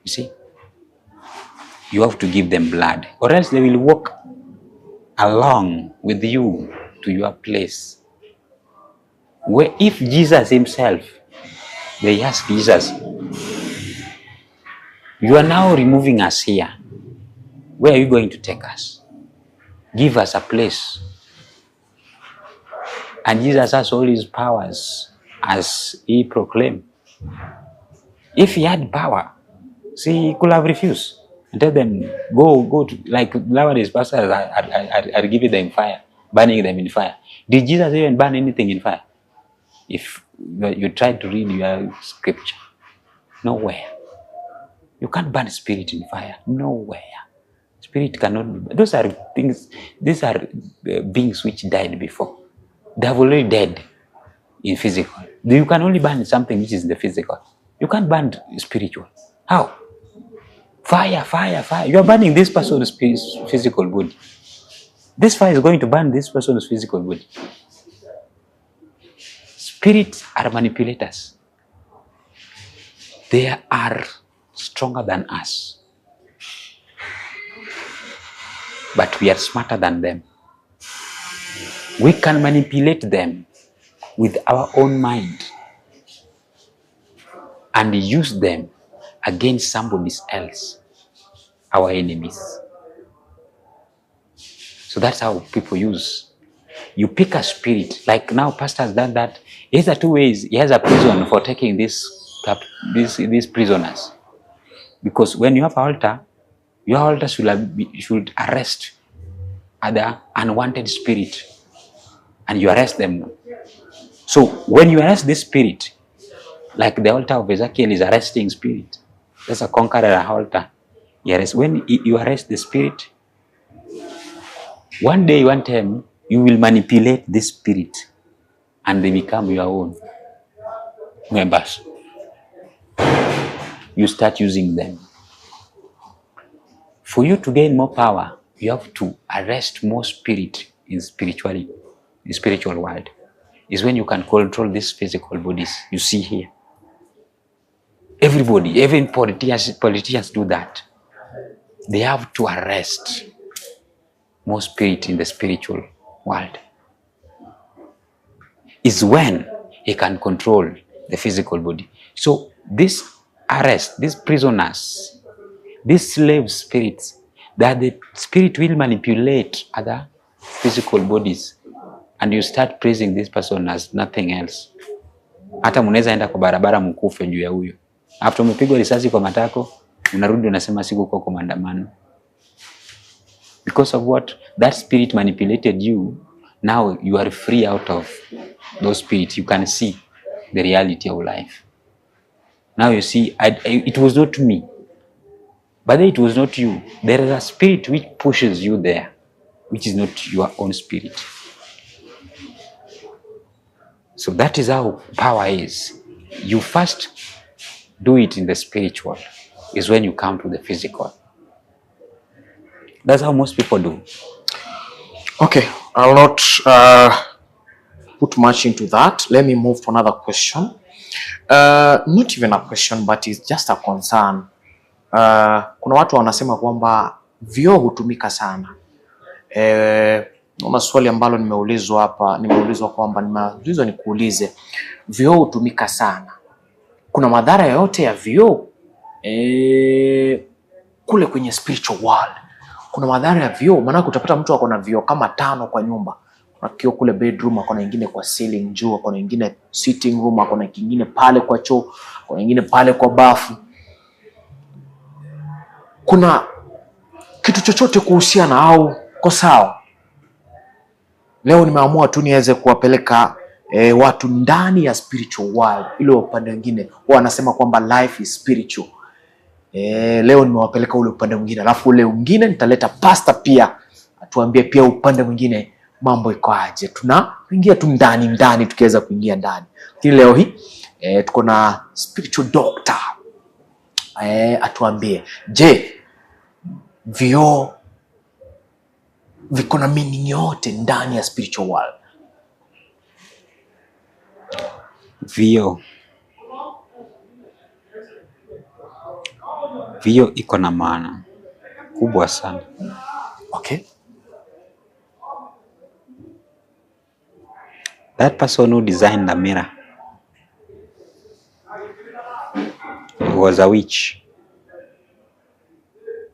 You see? You have to give them blood, or else they will walk along with you to your place. Where if Jesus himself, they ask Jesus, you are now removing us here. Where are you going to take us? Give us a place. And Jesus has all his powers as he proclaimed. If he had power, see, he could have refused and tell them, go to, like nowadays pastors are giving them fire, burning them in fire. Did Jesus even burn anything in fire? If you try to read your scripture, nowhere. You can't burn spirit in fire, nowhere. Spirit cannot be. Those are things, these are beings which died before. They have already died in physical. You can only burn something which is in the physical. You can't burn spiritual. How? Fire, fire, fire. You are burning this person's physical body. This fire is going to burn this person's physical body. Spirits are manipulators. They are stronger than us. But we are smarter than them. We can manipulate them with our own mind and use them against somebody else, our enemies. So that's how people use. You pick a spirit, like now pastor has done that. He has 2 ways. He has a prison for taking these prisoners. Because when you have an altar, your altar should arrest other unwanted spirit. And you arrest them. So when you arrest this spirit, like the altar of Ezekiel is arresting spirit. That's a conqueror altar. When you arrest the spirit, one day, one time, you will manipulate this spirit and they become your own members. You start using them. For you to gain more power, you have to arrest more spirit in spirituality. The spiritual world is when you can control these physical bodies you see here. Everybody, even politicians do that. They have to arrest more spirit in the spiritual world. Is when he can control the physical body. So this arrest, these prisoners, these slave spirits, that the spirit will manipulate other physical bodies. And you start praising this person as nothing else. Hata mnaweza enda kwa barabara mkufe juu ya huyo. After umepigwa risasi kwa matako, unarudi unasema siku kwa maandamano. Because of what? That spirit manipulated you. Now you are free out of those spirits. You can see the reality of life. Now you see, it was not me. But it was not you. There is a spirit which pushes you there, which is not your own spirit. So that is how power is. You first do it in the spiritual, is when you come to the physical. That's how most people do. Okay, I'll not put much into that. Let me move to another question. Not even a question, but it's just a concern. Kuna watu wanasema kwamba vyoo hutumika sana. Naona swali ambalo nimeulizwa hapa, nimeulizwa nikuulize, vioo hutumika sana, kuna madhara yoyote ya vioo? Kule kwenye spiritual world kuna madhara ya vioo, maana utapata mtu ako na vioo kama 5 kwa nyumba. Kuna kioo kule bedroom, ako na nyingine kwa ceiling juu, ako na nyingine sitting room, ako na kingine pale kwa choo, ako na nyingine pale kwa bafu. Kuna kitu chochote kuhusiana au kwa sawa? Leo nimeamua tu niweze kuwapeleka watu ndani ya spiritual world, ile upande mwingine wanasema kwamba life is spiritual. Leo nimewapeleka ule upande mwingine, alafu ule mwingine nitaleta pastor pia atuambie pia upande mwingine mambo iko aje. Tunaingia tu ndani tukiweza kuingia ndani. Lakini leo hii tuko na spiritual doctor atuambie, je, vioo viko na meaning yote ndani ya spiritual world? Vioo iko na maana kubwa sana. Okay. That person who designed the mirror was a witch,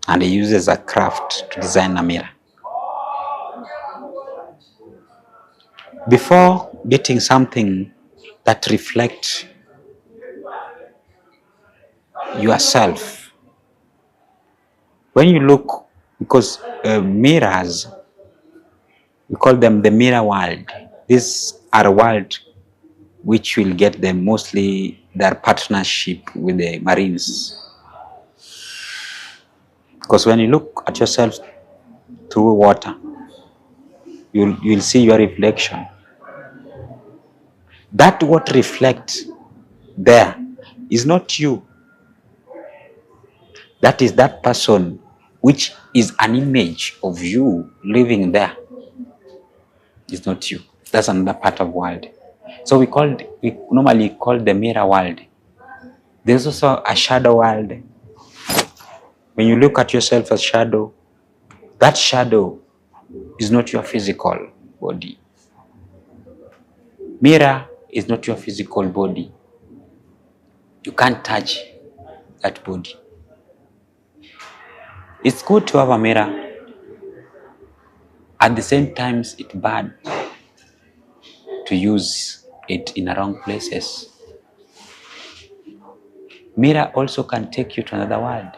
and he uses a craft to design a mirror. Before getting something that reflects yourself, when you look, because mirrors, we call them the mirror world. These are a world which will get them mostly their partnership with the Marines. Because when you look at yourself through water, you'll see your reflection. That what reflects there is not you. That is that person which is an image of you living there. It's not you. That's another part of world. So we normally call the mirror world. There's also a shadow world. When you look at yourself as shadow, that shadow is not your physical body. Mirror is not your physical body. You can't touch that body. It's good to have a mirror. At the same time, it's bad to use it in the wrong places. Mirror also can take you to another world,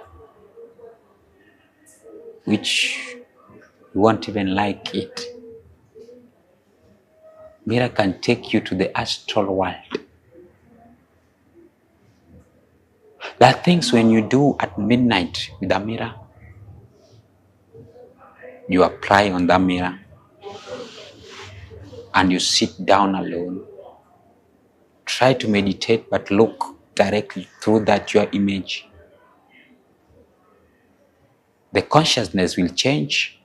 which you won't even like it. Mirror can take you to the astral world. There are things when you do at midnight with a mirror, you apply on the mirror and you sit down alone. Try to meditate, but look directly through that your image. The consciousness will change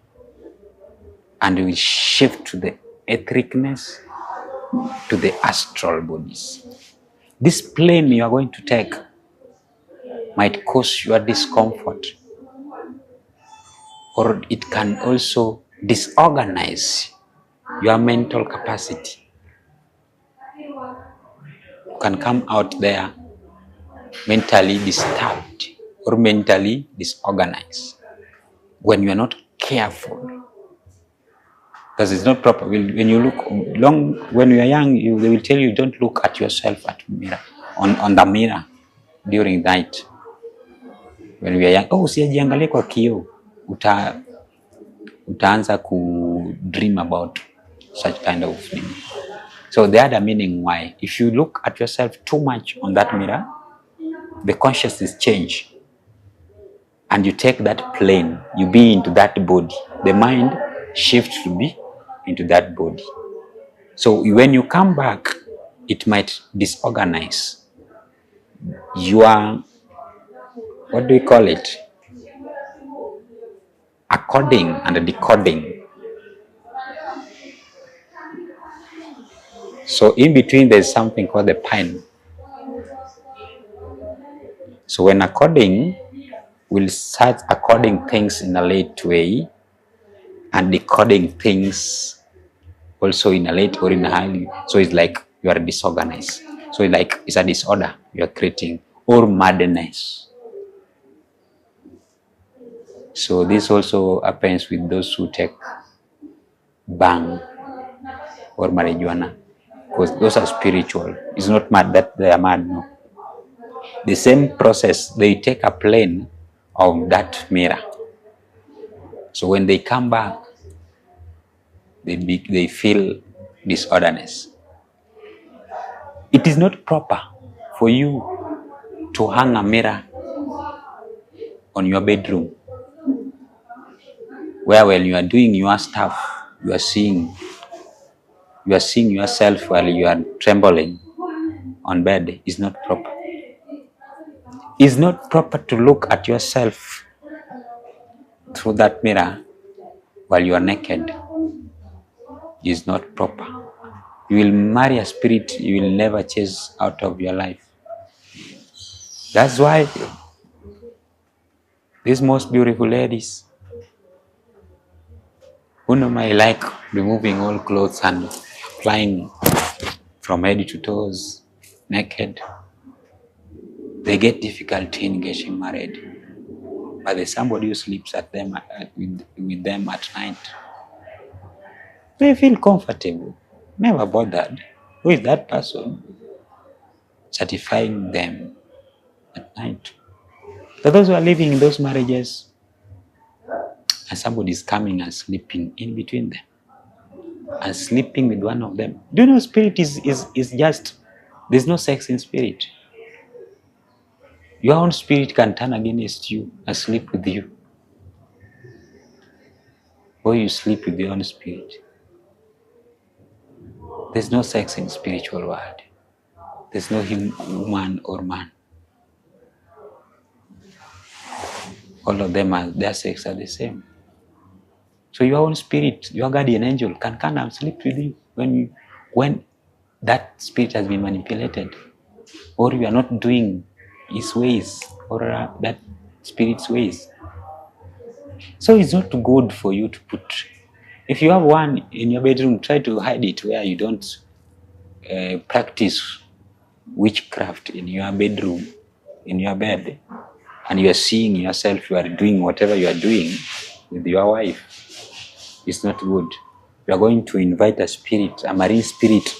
and will shift to the ethericness, to the astral bodies. This plane you are going to take might cause your discomfort, or it can also disorganize your mental capacity. You can come out there mentally disturbed or mentally disorganized when you are not careful, because it's not proper. When you look when you are young, they will tell you don't look at yourself at mirror on the mirror during night. When we are young, usijiangalie kwa kioo, utaanza ku dream about such kind of thing. So the other meaning why, if you look at yourself too much on that mirror, the consciousness change, and you take that plane, you be into that body. The mind shifts to be into that body. So when you come back, it might disorganize your, what do we call it? According and decoding. So in between there's something called the pine. So when according will start according things in a late way, and decoding things also in a late or in a early. So it's like you are disorganized. So it's like it's a disorder you are creating, or madness. So this also happens with those who take bang or marijuana, because those are spiritual. It's not mad that they are mad, no. The same process, they take a plane of that mirror. So when they come back, they feel disorderness. It is not proper for you to hang a mirror on your bedroom, where when you are doing your stuff, you are seeing yourself while you are trembling on bed. Is not proper. It's not proper to look at yourself through that mirror while you are naked. Is not proper. You will marry a spirit you will never chase out of your life. That's why these most beautiful ladies who normally like removing all clothes and flying from head to toes naked, they get difficulty in getting married. But there's somebody who sleeps with them at night. They feel comfortable, never bothered. Who is that person satisfying them at night? So those who are living in those marriages, and somebody is coming and sleeping in between them, and sleeping with one of them. Do you know spirit is just, there's no sex in spirit. Your own spirit can turn against you and sleep with you. Or you sleep with your own spirit. There's no sex in spiritual world. There's no woman or man. All of them, their sex are the same. So your own spirit, your guardian angel can come and sleep with you when that spirit has been manipulated, or you are not doing his ways or that spirit's ways. So it's not good for you to put. If you have one in your bedroom, try to hide it where you don't practice witchcraft in your bedroom, in your bed, and you are seeing yourself, you are doing whatever you are doing with your wife. It's not good. You are going to invite a spirit, a marine spirit,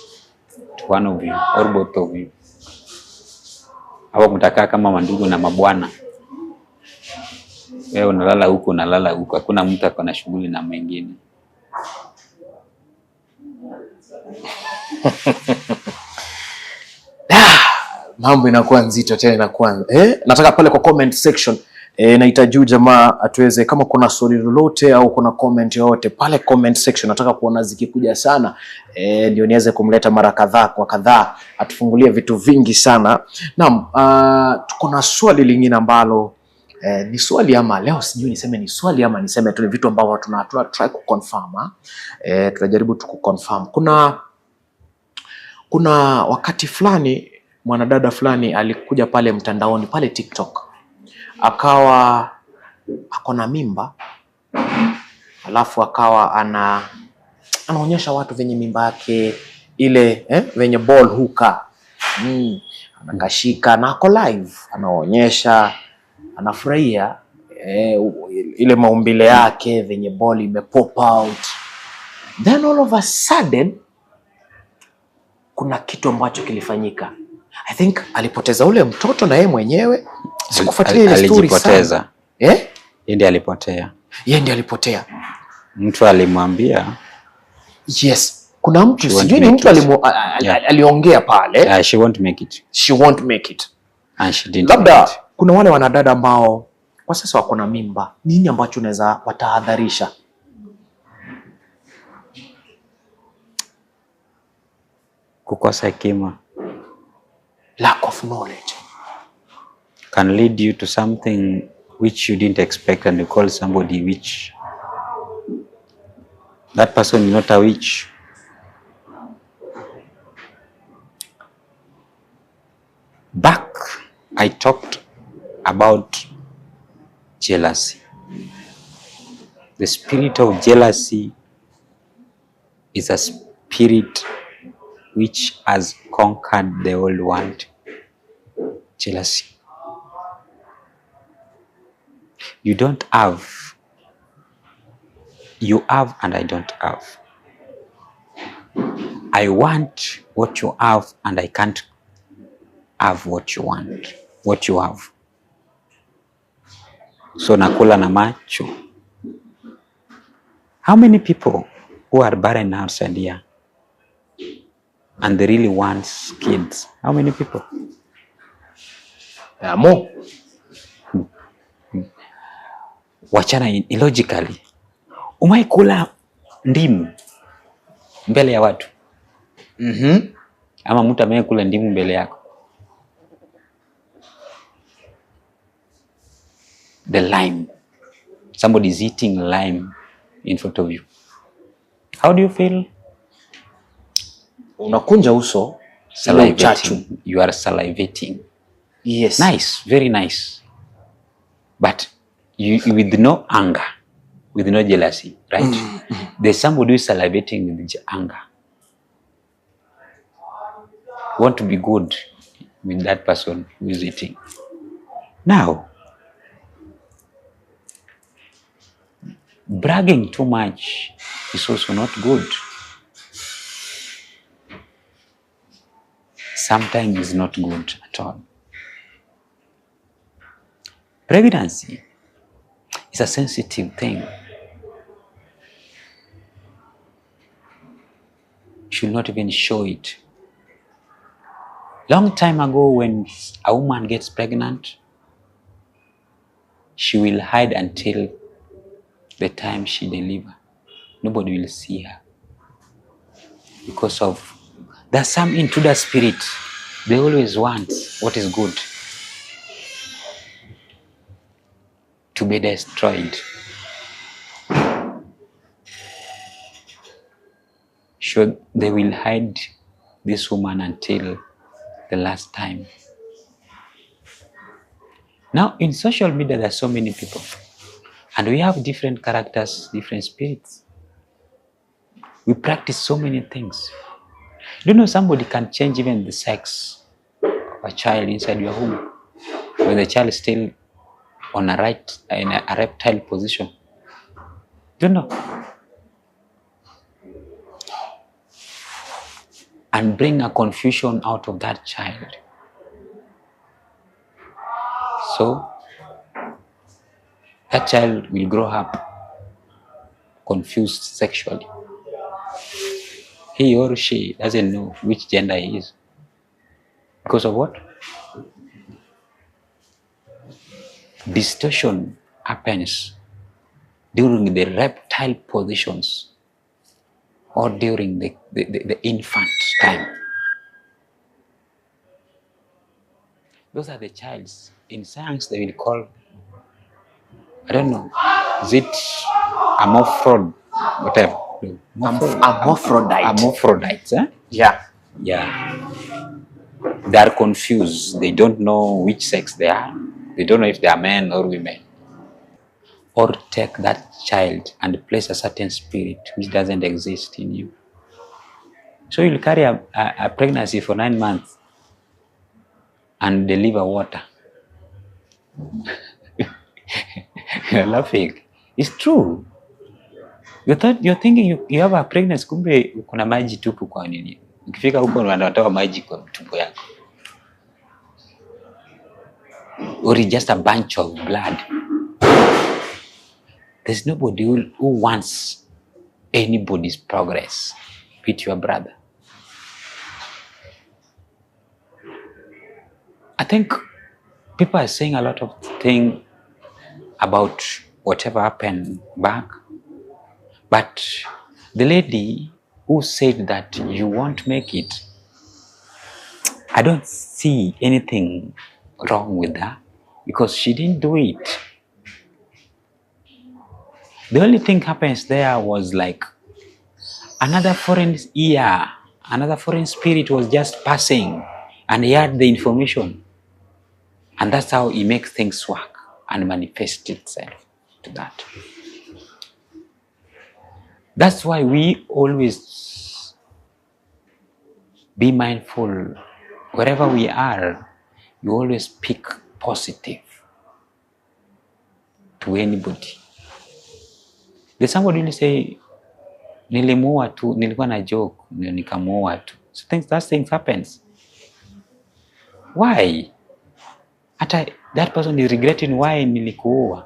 to one of you or both of you. Hapo mtakaa kama mandugu na mabwana. Wewe unalala huko, hakuna mtu ako na shughuli na mwingine. Mambo inakuwa nzito tena inakuwa. Nataka pale kwa comment section nahitaji jamaa atuweze, kama kuna swali lolote au kuna comment yoyote pale comment section, nataka kuona zikikuja sana ndio niweze kumleta mara kadhaa kwa kadhaa atufungulie vitu vingi sana. Naam, tuko na swali lingine ambalo ni swali ama leo sijui niseme ni swali ama niseme tu ni vitu ambavyo tuna try ku confirm. Tunajaribu tu ku confirm. Kuna wakati fulani mwanadada fulani alikuja pale mtandaoni pale TikTok, akawa akona mimba, alafu akawa anaonyesha watu venye mimba yake ile venye ball huka anakashika na ako live, anaonyesha, anafurahia ile maumbile yake venye ball imepop out. Then all of a sudden kuna kitu ambacho kilifanyika. I think alipoteza ule mtoto na yeye mwenyewe. Sikufuatilia ile story sana. Yeye ndiye alipotea. Yeye ndiye alipotea. Mtu alimwambia. Yes. Kuna mtu sijui ni mtu aliongea pale. She won't make it. She won't make it. And she didn't. Labda kuna wale wanadada ambao kwa sasa wako na mimba. Nini ambacho unaweza watahadharisha? Kukosa hekima. Lack of knowledge can lead you to something which you didn't expect, and you call somebody witch. That person is not a witch. Back, I talked about jealousy. The spirit of jealousy is a spirit which has conquered the old world. Jealousy. You don't have. You have and I don't have. I want what you have and I can't have what you want, what you have. So nakula na macho. How many people who are barren outside here and they really want kids? How many people? More. Wachana illogically. Umai kula ndimu mbele ya watu? Ama mtu amekula ndimu mbele yako? The lime. Somebody is eating lime in front of you. How do you feel? Unakunja uso. Salivating. You are salivating. Yes. Nice, very nice. But you with no anger, with no jealousy, right? There's somebody who is salivating with anger. You want to be good with that person who is eating. Now, bragging too much is also not good. Sometimes it's not good at all. Pregnancy is a sensitive thing. You should not even show it. Long time ago, when a woman gets pregnant, she will hide until the time she delivers. Nobody will see her. Because of, there's some intruder spirit. They always want what is good to be destroyed. Sure, they will hide this woman until the last time. Now, in social media, there are so many people. And we have different characters, different spirits. We practice so many things. You know, somebody can change even the sex of a child inside your home, when the child is still on in a reptile position. You know, and bring a confusion out of that child. So that child will grow up confused sexually. He or she doesn't know which gender he is. Because of what? Distortion happens during the reptile positions or during the infant time. Those are the childs. In science, they will call, I don't know, is it amorphod, whatever? Hermaphrodites, eh? Yeah. Yeah. They are confused. They don't know which sex they are. They don't know if they are men or women. Or take that child and place a certain spirit which doesn't exist in you. So you'll carry a pregnancy for 9 months and deliver water. You're laughing. It's true. You're thinking you have a pregnancy, kumbe kuna maji tupu kwa nini? Ukifika huko wanatoa maji kwa tumbo yako. Or it's just a bunch of blood. There's nobody who wants anybody's progress, be it your brother. I think people are saying a lot of things about whatever happened back. But the lady who said that you won't make it, I don't see anything wrong with her because she didn't do it. The only thing happens there was like another foreign ear, another foreign spirit was just passing and he had the information. And that's how he makes things work and manifest itself to that. That's why we always be mindful. Wherever we are, you always speak positive to anybody. There's somebody will say, nilimuua tu, nilikuwa na joke, nikamuua tu. So that things happens. Why? Hata that person is regretting why nilikuua.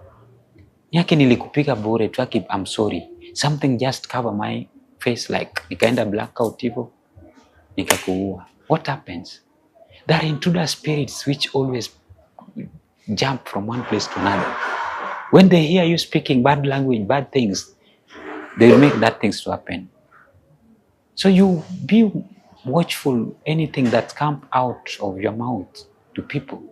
Yake nilikupiga bure tu, I'm sorry. Something just cover my face, like nikaenda blackout hivyo, nikakuua. What happens? There are intruder spirits which always jump from one place to another. When they hear you speaking bad language, bad things, they will make that things to happen. So you be watchful. Anything that comes out of your mouth to people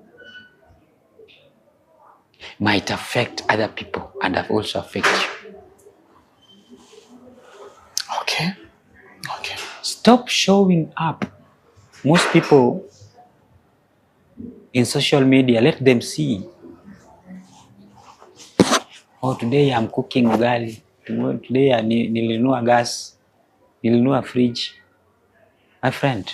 might affect other people and also affect you. Okay. Stop showing up. Most people in social media, let them see. Oh, today I'm cooking ugali. Today nilinunua gas. Nilinunua fridge. My friend,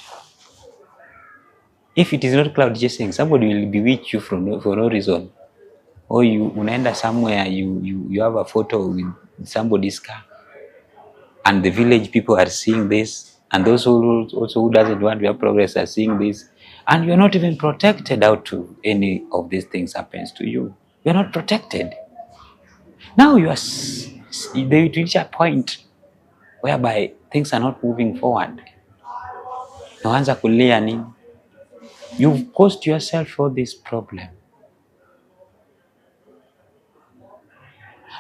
if it is not cloud chasing, somebody will bewitch you for no reason. Or you unaenda somewhere, you have a photo with somebody's car, and the village people are seeing this, and those who doesn't want your progress are seeing this, and you're not even protected out to any of these things happens to you. You're not protected. Now they reach a point whereby things are not moving forward. Naanza kulia nini? You've caused yourself all this problem.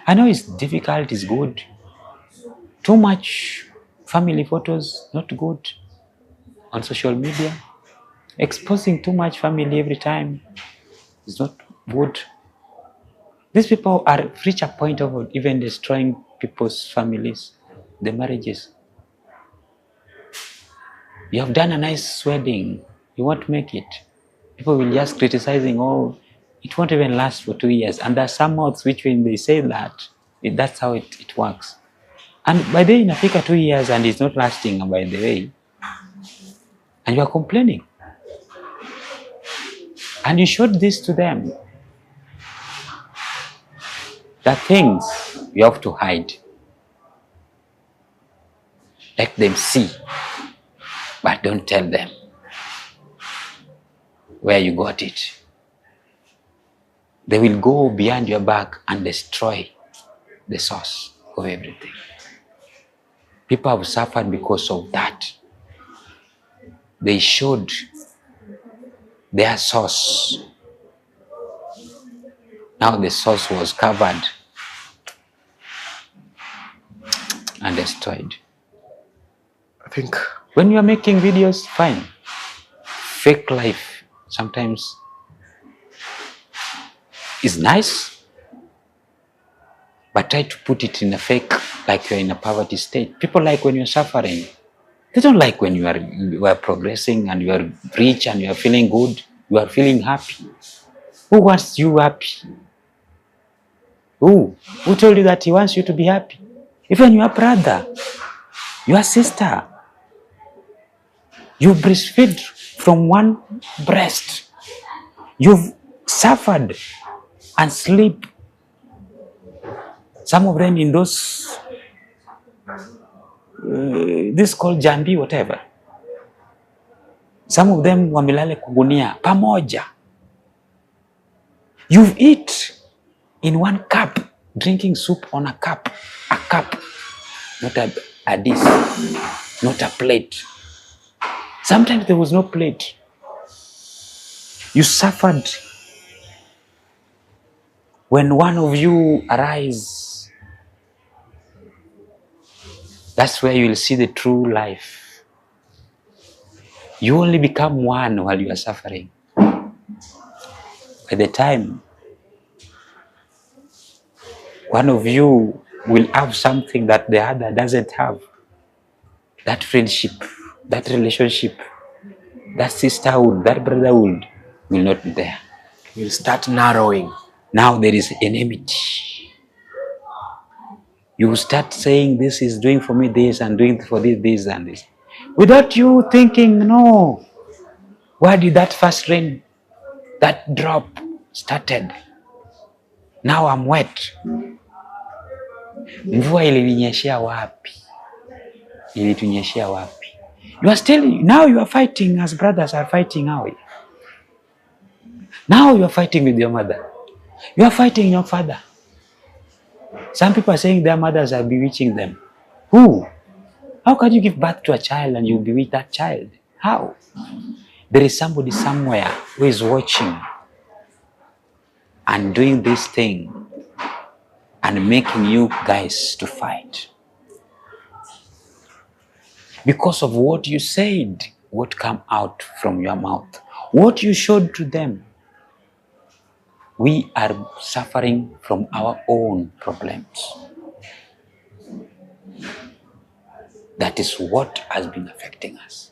I know it's difficult, it's good. Too much family photos, not good. On social media, exposing too much family every time is not good. These people are reach a point of even destroying people's families, the marriages. You have done a nice wedding, you won't make it. People will just criticizing, oh, it won't even last for 2 years. And there are some mouths which when they say that's how it works. And by the way, inafika 2 years and it's not lasting, by the way. And you are complaining. And you showed this to them. The things you have to hide. Let them see. But don't tell them where you got it. They will go behind your back and destroy the source of everything. People have suffered because of that. They showed their source. Now the source was covered and destroyed. I think when you are making videos, fine. Fake life sometimes is nice, but try to put it in a fake, like you're in a poverty state. People like when you're suffering. They don't like when you are progressing and you are rich and you are feeling good, you are feeling happy. Who wants you happy? Who told you that he wants you to be happy? Even your brother, your sister, you breastfeed from one breast. You've suffered and sleep. Some of them in those, this called jambi, whatever. Some of them wamelale kugunia pamoja. You've eat in one cup, drinking soup on a cup, not a dish, not a plate. Sometimes there was no plate. You suffered. When one of you arise, that's where you will see the true life. You only become one while you are suffering. By the time one of you will have something that the other doesn't have, that friendship, that relationship, that sisterhood, that brotherhood will not be there. Will start narrowing. Now there is enmity. You start saying, this is doing for me this and doing for this and this. Without you thinking, no, why did that first rain, that drop started? Now I'm wet. Mvua ilininyeshea wapi? Ilitunyeshea wapi? You are still, now you are fighting as brothers are fighting now. Now you are fighting with your mother. You are fighting your father. Some people are saying their mothers are bewitching them. Who? How can you give birth to a child and you bewitch that child? How? There is somebody somewhere who is watching and doing this thing and making you guys to fight. Because of what you said, what came out from your mouth, what you showed to them. We are suffering from our own problems. That is what has been affecting us.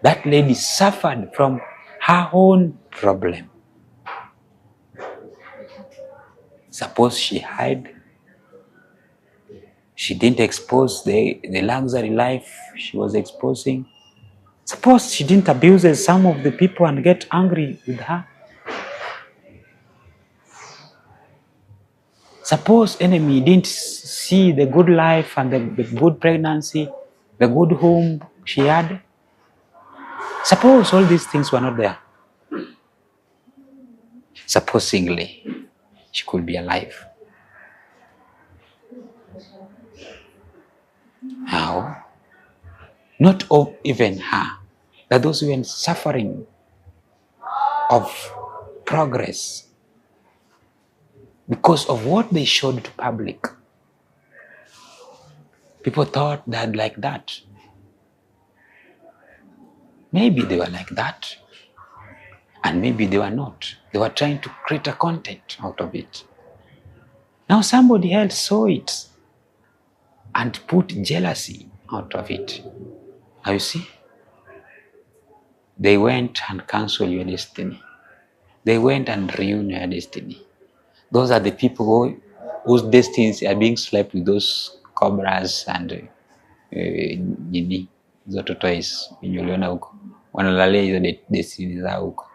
That lady suffered from her own problem. Suppose she hid, she didn't expose the luxury life she was exposing. Suppose she didn't abuse some of the people and get angry with her. Suppose enemy didn't see the good life and the good pregnancy, the good home she had. Suppose all these things were not there. Supposingly, she could be alive. How? Not even her, but those who were suffering of progress because of what they showed to public. People thought that like that. Maybe they were like that, and maybe they were not. They were trying to create a content out of it. Now somebody else saw it and put jealousy out of it. Now you see, they went and canceled your destiny. They went and ruined your destiny. Those are the people whose destinies are being slept with those cobras and hizo tortoise wenye uliona huko. Wanalalia hizo destiny zao huko.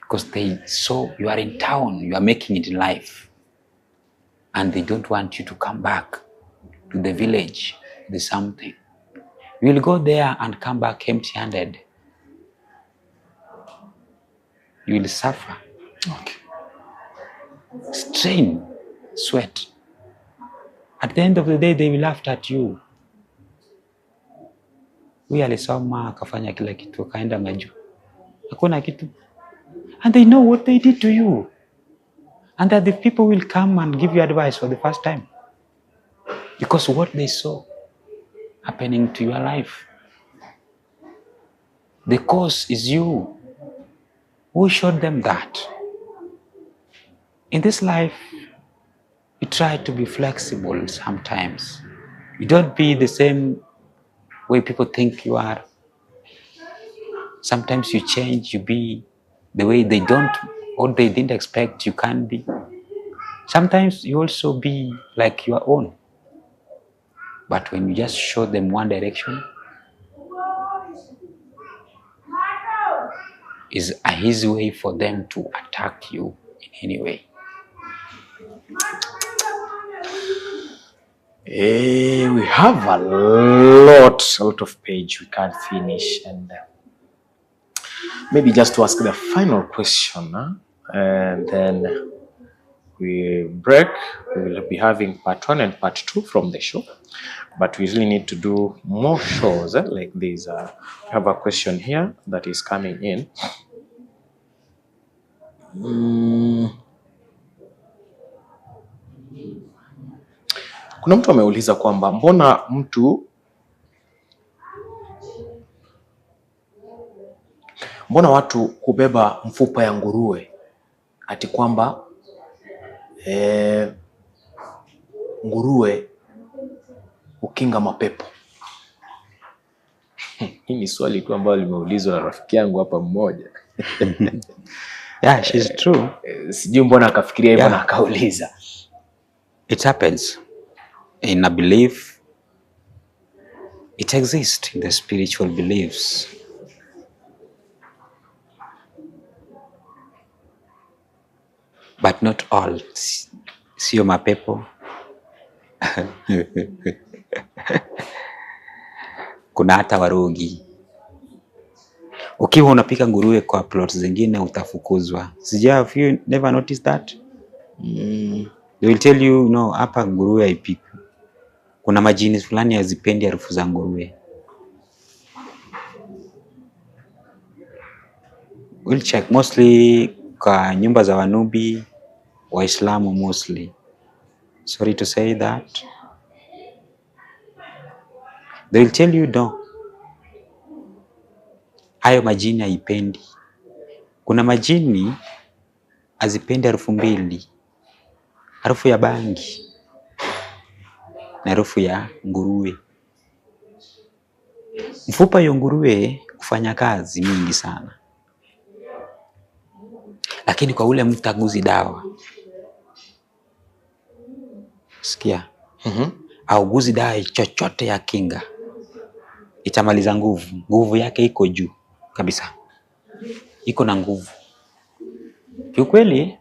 Because they saw you are in town, you are making it in life. And they don't want you to come back to the village with something. You will go there and come back empty-handed. You will suffer. Okay. Strain, sweat. At the end of the day, they will laugh at you. Huyu alisoma akafanya kila kitu akaenda maju. Hakuna kitu. And they know what they did to you. And that the people will come and give you advice for the first time. Because what they saw happening to your life. The cause is you. Who showed them that? In this life, you try to be flexible sometimes. You don't be the same way people think you are. Sometimes you change, you be the way they don't, or they didn't expect you can be. Sometimes you also be like your own. But when you just show them one direction, is a easy way for them to attack you in any way. We have a lot of page we can't finish, and maybe just to ask the final question, and then we break. We will be having part 1 and part 2 from the show, but we really need to do more shows like this. We have a question here that is coming in. Kuna mtu ameuliza kwamba mbona watu hubeba mfupa ya nguruwe ati kwamba nguruwe ukinga mapepo. Hii ni swali tu ambalo limeulizwa na rafiki yangu hapa mmoja. Yeah, she's true. Sijui mbona akafikiria hivyo na akauliza. It happens in a belief. It exists in the spiritual beliefs. But not all. Sio mapepo. Kuna hata warogi. Ukiwa unapika nguruwe kwa plots zingine utafukuzwa. Have you never noticed that? They will tell you, no, hapa nguruwe haipikwi. Kuna majini fulani hazipendi harufu za nguruwe. We'll check mostly kwa nyumba za Wanubi, Waislamu mostly. Sorry to say that. They will tell you no. Hayo majini haipendi. Kuna majini hazipendi harufu mbili. Harufu ya bangi na harufu ya nguruwe. Mfupa ya nguruwe hufanya kazi mingi sana. Lakini kwa ule mtu aguzi dawa. Sikia. Au guzi dawa chochote ya kinga. Itamaliza nguvu. Nguvu yake iko juu kabisa. Iko na nguvu. Kiukweli,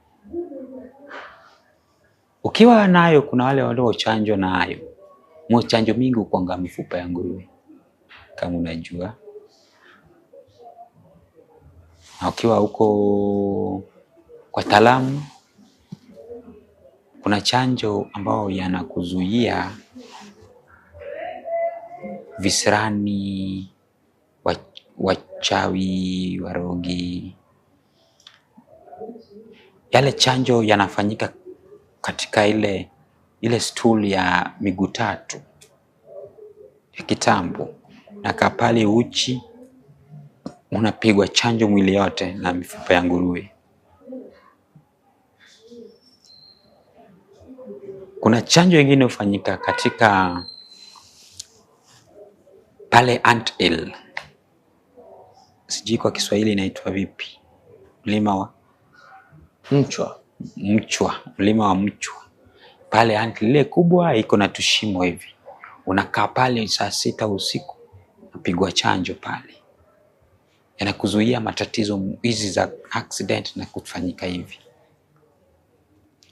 ukiwa nayo kuna wale waliochanjwa nayo. Chanjo mingi hukuanga mifupa ya nguruwe. Kama unajua. Na ukiwa huko kwa taalamu, kuna chanjo ambao yanakuzuia visirani, wachawi, warogi. Yale chanjo yanafanyika katika ile stool ya miguu tatu ya kitambo. Na kapali uchi unapigwa chanjo mwili yote na mifupa ya nguruwe. Kuna chanjo nyingine hufanyika katika pale Ant Hill. Sijui kwa Kiswahili inaitwa vipi. Mlima wa Mchwa. Mlima wa Mchwa. Pale Ant Hill ile kubwa iko na tushimo hivi. Unakaa pale saa 6 usiku, unapigwa chanjo pale. Yanakuzuia matatizo hizi za accident na kufanyika hivi.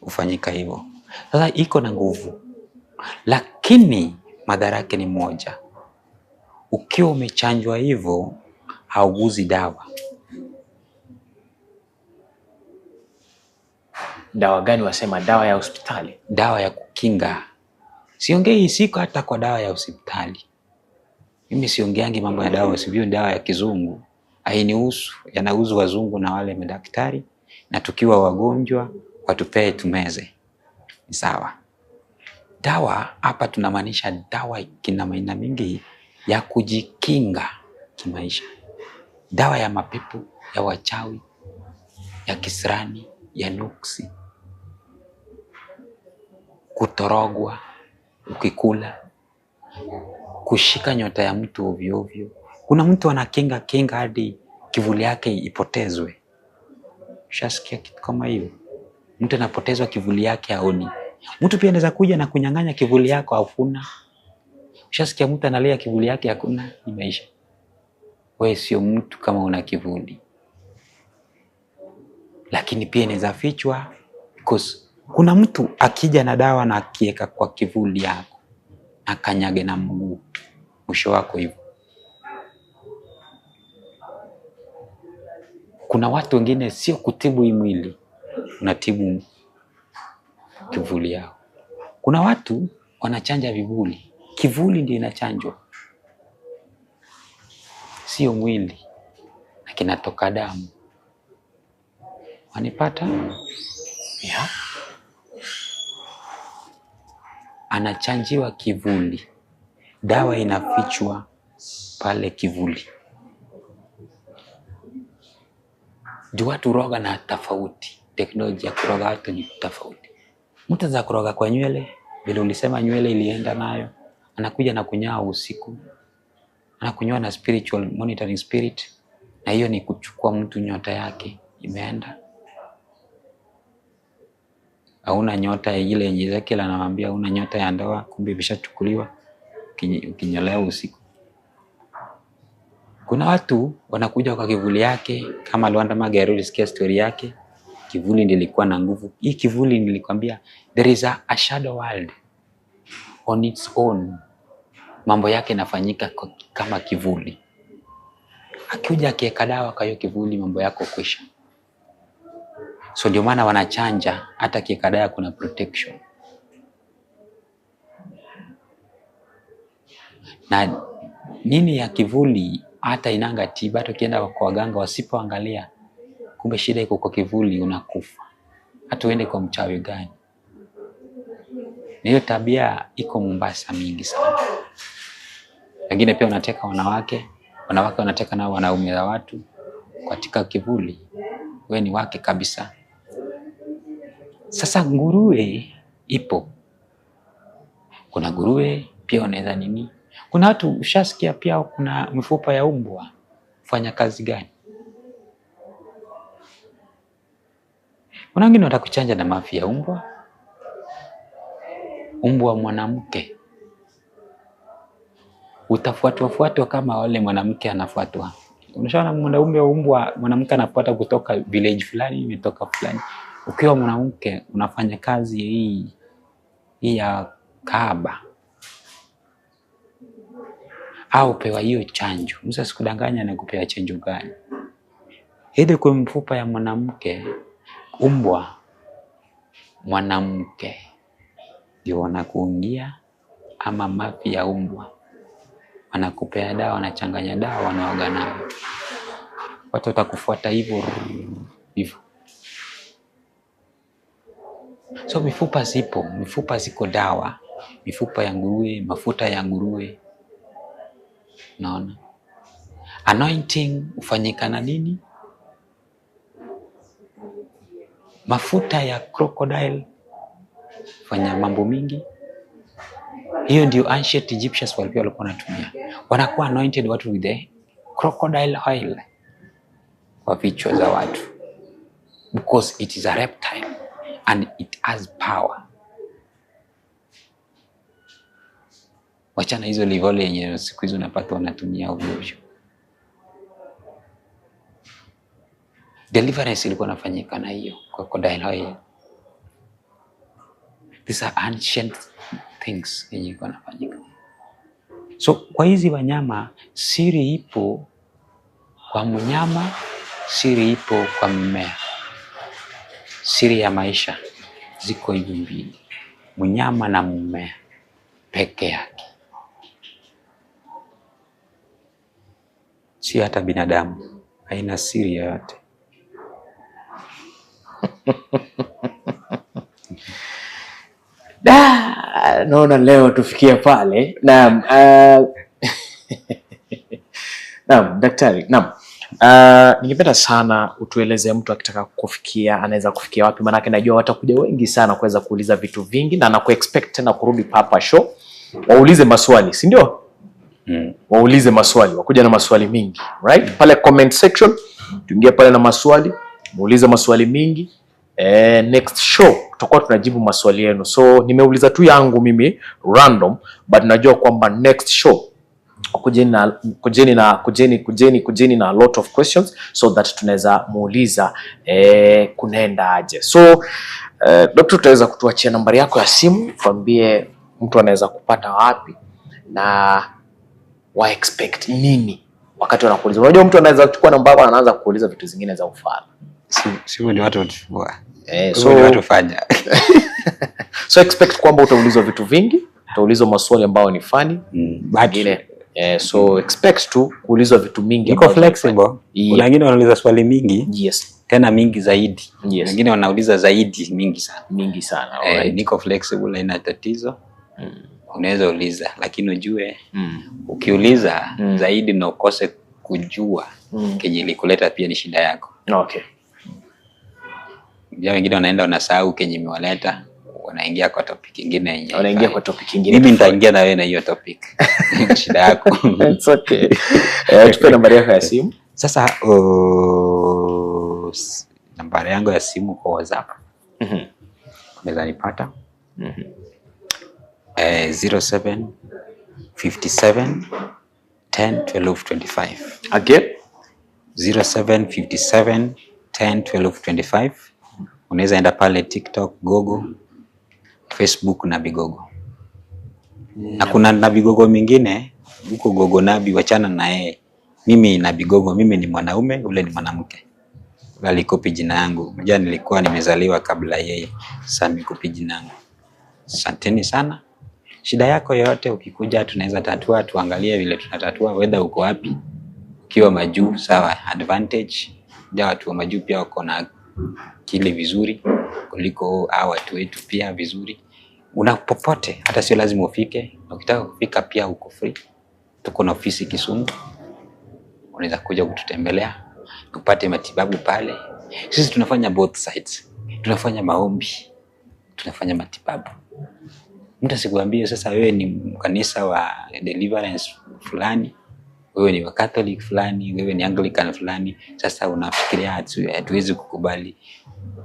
Ufanyika hivyo. Sasa iko na nguvu. Lakini madhara yake ni moja. Ukiwa umechanjwa hivyo, hauguzi dawa. Dawa gani wasema? Dawa ya hospitali? Dawa ya kukinga. Siongei siko hata kwa dawa ya hospitali. Mimi siongeangi mambo ya dawa, sivyo dawa ya kizungu. Hainihusu, yanahusu wazungu na wale madaktari, na tukiwa wagonjwa watupee tumeze. Ni sawa. Dawa hapa tunamaanisha dawa kina aina mingi ya kujikinga kimaisha. Dawa ya mapepo, ya wachawi, ya kisirani, ya nuksi. Kutorogwa, ukikula, kushika nyota ya mtu ovyo ovyo. Kuna mtu anakinga hadi kivuli yake ipotezwe. Ushasikia kitu kama hiyo? Mtu anapotezwa kivuli yake haoni. Mtu pia anaweza kuja na kunyang'anya kivuli yako hakuna. Ushasikia mtu analea kivuli yake hakuna, ni maisha. Wewe sio mtu kama una kivuli. Lakini pia inaweza fichwa because kuna mtu akija na dawa na akiweka kwa kivuli yako, akanyage na mguu, mwisho wako hivyo. Kuna watu wengine sio kutibu hii mwili, unatibu kivuli yao. Kuna watu wanachanja vivuli, kivuli ndio inachanjwa, sio mwili, na kinatoka damu. Wanipata? Yeah. Anachanjiwa kivuli, dawa inafichwa pale kivuli. Ndio watu roga na tofauti. Teknolojia ya kuroga watu ni tofauti. Mtu anaweza kuroga kwa nywele, vile ulisema nywele ilienda nayo, anakuja na kunyoa usiku. Anakunyoa na spiritual monitoring spirit, na hiyo ni kuchukua mtu nyota yake imeenda. hauna nyota ile yenye Ezekiel anamwambia hauna nyota ya ndoa, kumbe imeshachukuliwa ukinyolewa usiku. Kuna watu wanakuja kwa kivuli yake, kama Luanda Magere, ulisikia story yake. Kivuli ndilikuwa na nguvu. Hii kivuli nilikwambia, there is a shadow world on its own. Mambo yake yanafanyika kama kivuli. Akija akiweka dawa kwa hiyo kivuli, mambo yako kwisha. So ndio maana wanachanja, hata akiweka dawa kuna protection. Na nini ya kivuli hata inanga tiba. Hata ukienda kwa waganga wasipoangalia, kumbe shida iko kwa kivuli, unakufa. Hata uende kwa mchawi gani. Hiyo tabia iko Mombasa mingi sana. Wengine pia wanateka wanawake wanateka nao wanaume za watu katika kivuli. Wewe ni wake kabisa. Sasa nguruwe ipo. Kuna nguruwe pia unaweza nini? Kuna watu ushasikia pia kuna mifupa ya umbwa. Fanya kazi gani? Kuna wengine watakuchanja na mafi ya umbwa. Umbwa mwanamke. Utafuatwa kama wale mwanamke anafuatwa. Unashaona mwanaume wa umbwa, mwanamke anafuata kutoka village fulani, imetoka fulani. Ukiwa mwanamke unafanya kazi hii ya kahaba. Au pewa hiyo chanjo. Msa sikudanganya na kupewa chanjo gani. Hidi kwa mfupa ya mwanamke, umbwa mwanamke ndio wanakuingia, ama mafi ya umbwa. Wanakupea dawa, wanachanganya dawa, wanaoga nayo. Watu watakufuata hivyo. So mifupa zipo, mifupa ziko dawa, mifupa ya nguruwe, mafuta ya nguruwe. Naona anointing ufanyika na nini? Mafuta ya crocodile fanya mambo mingi. Hiyo ndio ancient Egyptians walikuwa wanatumia. Wanakuwa anointed watu with the crocodile oil kwa vichwa za watu, because it is a reptile and it has power. Wachana hizo livole yenye siku hizo unapata wanatumia ovyo. Deliverance ilikuwa inafanyika na hiyo crocodile oil. These are ancient things yenye ilikuwa inafanyika. So kwa hizi wanyama, siri ipo kwa mnyama, siri ipo kwa mmea. Siri ya maisha ziko hivi mbili, mnyama na mmea peke yake. Si hata binadamu haina siri yoyote. Naona leo tufikie pale. Naam. Naam, daktari. Naam. Ningependa sana utueleze mtu akitaka kufikia anaweza kufikia wapi, maana najua watakuja wengi sana kuweza kuuliza vitu vingi na anakuexpect tena kurudi Papa Show. Waulize maswali, si ndio? Waulize maswali, wakuja na maswali mingi, right? Pale comment section, tuingie pale na maswali, muulize maswali mingi. Next show tutakuwa tunajibu maswali yenu. So nimeuliza tu yangu mimi random, but najua kwamba next show kujeni na a lot of questions so that tunaweza muuliza kunaenda aje. So doctor, tutaweza kutuachia nambari yako ya simu, tuambie mtu anaweza kupata wapi na wa expect nini wakati wanakuuliza. Unajua mtu anaweza kuchukua namba yako na anaanza kuuliza vitu zingine za ufala. Sio ni watu watufua. So ni watu fanya. So expect kwamba utaulizwa vitu vingi, utaulizwa maswali ambayo ni funny, bagine. So expect tu kuulizwa vitu mingi. Niko flexible. Kuna wengine wanauliza swali mingi. Yes. Tena mingi zaidi. Yes. Wengine wanauliza zaidi mingi sana. Mingi sana. Alright. Niko flexible, haina tatizo. Unaweza uliza, lakini ujue ukiuliza zaidi na ukose kujua kenye ilikuleta pia ni shida yako. Okay. Wengine wanaenda wanasahau kenye imewaleta, wanaingia kwa topic nyingine yenyewe. Wanaingia kwa topic nyingine. Mimi nitaingia na wewe na hiyo topic. Shida yako. It's okay. Tupe nambari yako ya simu. Sasa nambari yangu ya simu kwa WhatsApp. unaweza nipata 07 57 10 12 25. Again 07 57 10 12 25. Unaweza enda pale TikTok Gogo, Facebook Nabii Gogo. Na kuna Nabii Gogo mingine huko Gogo Nabii, wachana na yeye. Mimi Nabii Gogo, mimi ni mwanaume, ule ni mwanamke. Alikopi jina yangu. Unajua nilikuwa nimezaliwa kabla yeye. Sasa nikopi jina yangu. Asanteni sana. Shida yako yote ukikuja tunaweza tatua, tuangalie vile tunatatua, whether uko wapi. Ukiwa majuu sawa, advantage. Ndio watu wa majuu pia wako na kile vizuri kuliko hao watu wetu pia vizuri. Unapopote, hata sio lazima ufike. Ukitaka kufika pia uko free. Tuko na ofisi Kisumu. Unaweza kuja kututembelea, upate matibabu pale. Sisi tunafanya both sides. Tunafanya maombi, tunafanya matibabu. Mtu asikuambie sasa wewe ni kanisa wa Deliverance fulani, wewe ni wa Catholic fulani, wewe ni Anglican fulani, sasa unafikiria hatuwezi kukubali.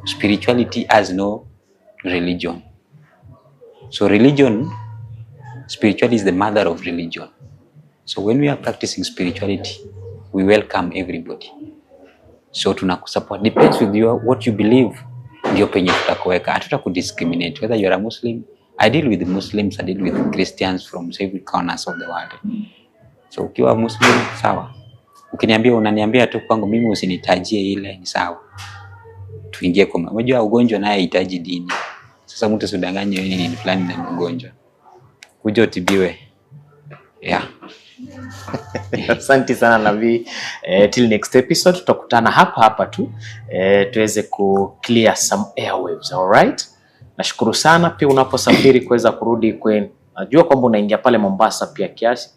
Spirituality has no religion. So spirituality is the mother of religion. So when we are practicing spirituality, we welcome everybody. So tunakusupport, depends with what you believe, ndio penye tutakuweka. Hatuta kudiscriminate whether you are a Muslim. I deal with Muslims, I deal with Christians from every corners of the world. So ukiwa Muslim sawa, ukiniambia unaniambia tu kwangu mimi usinitajie ile ni sawa. Tuingie kwa unajua ugonjwa naye hitaji dini. Sasa mtu usidanganye wewe ni fulani na ugonjwa, kuja utibiwe. Yeah. Asante sana Nabii. Till next episode tutakutana hapa tu tuweze ku clear some airwaves. All right? Nashukuru sana pia unaposafiri kuweza kurudi kwenu. Najua kwamba unaingia pale Mombasa pia kiasi.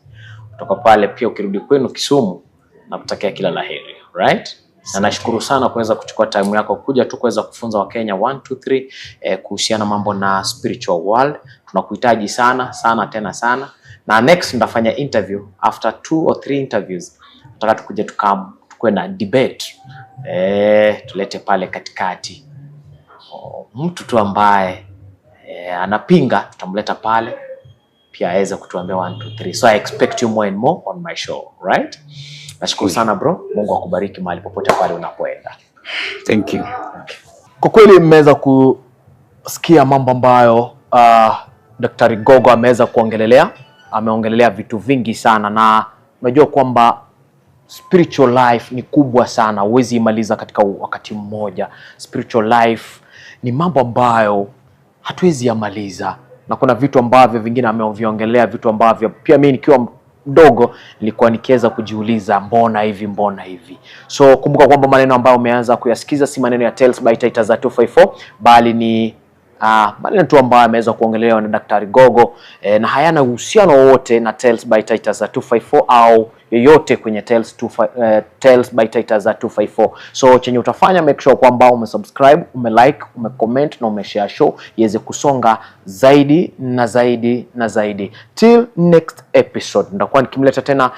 Kutoka pale pia ukirudi kwenu Kisumu, nakutakia kila laheri. Right? Na nashukuru sana kuweza kuchukua time yako kuja tu kuweza kufunza Wakenya 1 2 3 kuhusiana mambo na spiritual world. Tunakuhitaji sana tena sana. Na next ndafanya interview after 2 or 3 interviews. Nataka tukuje tukue na debate. Tulete pale katikati. Mtu tu ambaye anapinga tutamleta pale pia aweze kutuambia 1 2 3. So I expect you more and more on my show, right? Nashukuru sana bro. Mungu akubariki mahali popote pale unapoenda. Thank you. Kwa kweli mmeweza kusikia mambo ambayo Daktari Gogo ameweza kuongelelea. Ameongelelea vitu vingi sana, na unajua kwamba spiritual life ni kubwa sana, huwezi imaliza katika wakati mmoja. Spiritual life ni mambo ambayo hatuwezi yamaliza, na kuna vitu ambavyo vingine ameviongelea, vitu ambavyo pia mimi nikiwa mdogo nilikuwa nikiweza kujiuliza mbona hivi. So kumbuka kwamba maneno ambayo umeanza kuyasikiza si maneno ya Tales by Titus za 254, bali ni maneno tu ambayo ameweza kuongelewa na Daktari Gogo na hayana uhusiano wote na Tales by Titus za 254 au yoyote kwenye Tales by Titus za 254. So chenye utafanya, make sure kwamba umesubscribe, umelike, umecomment na umeshare show iweze kusonga zaidi na zaidi. Till next episode nitakuwa nikimleta tena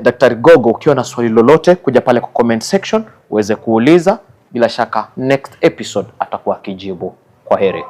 Daktari Gogo. Ukiwa na swali lolote, kuja pale kwa comment section uweze kuuliza. Bila shaka next episode atakuwa akijibu. Kwaheri.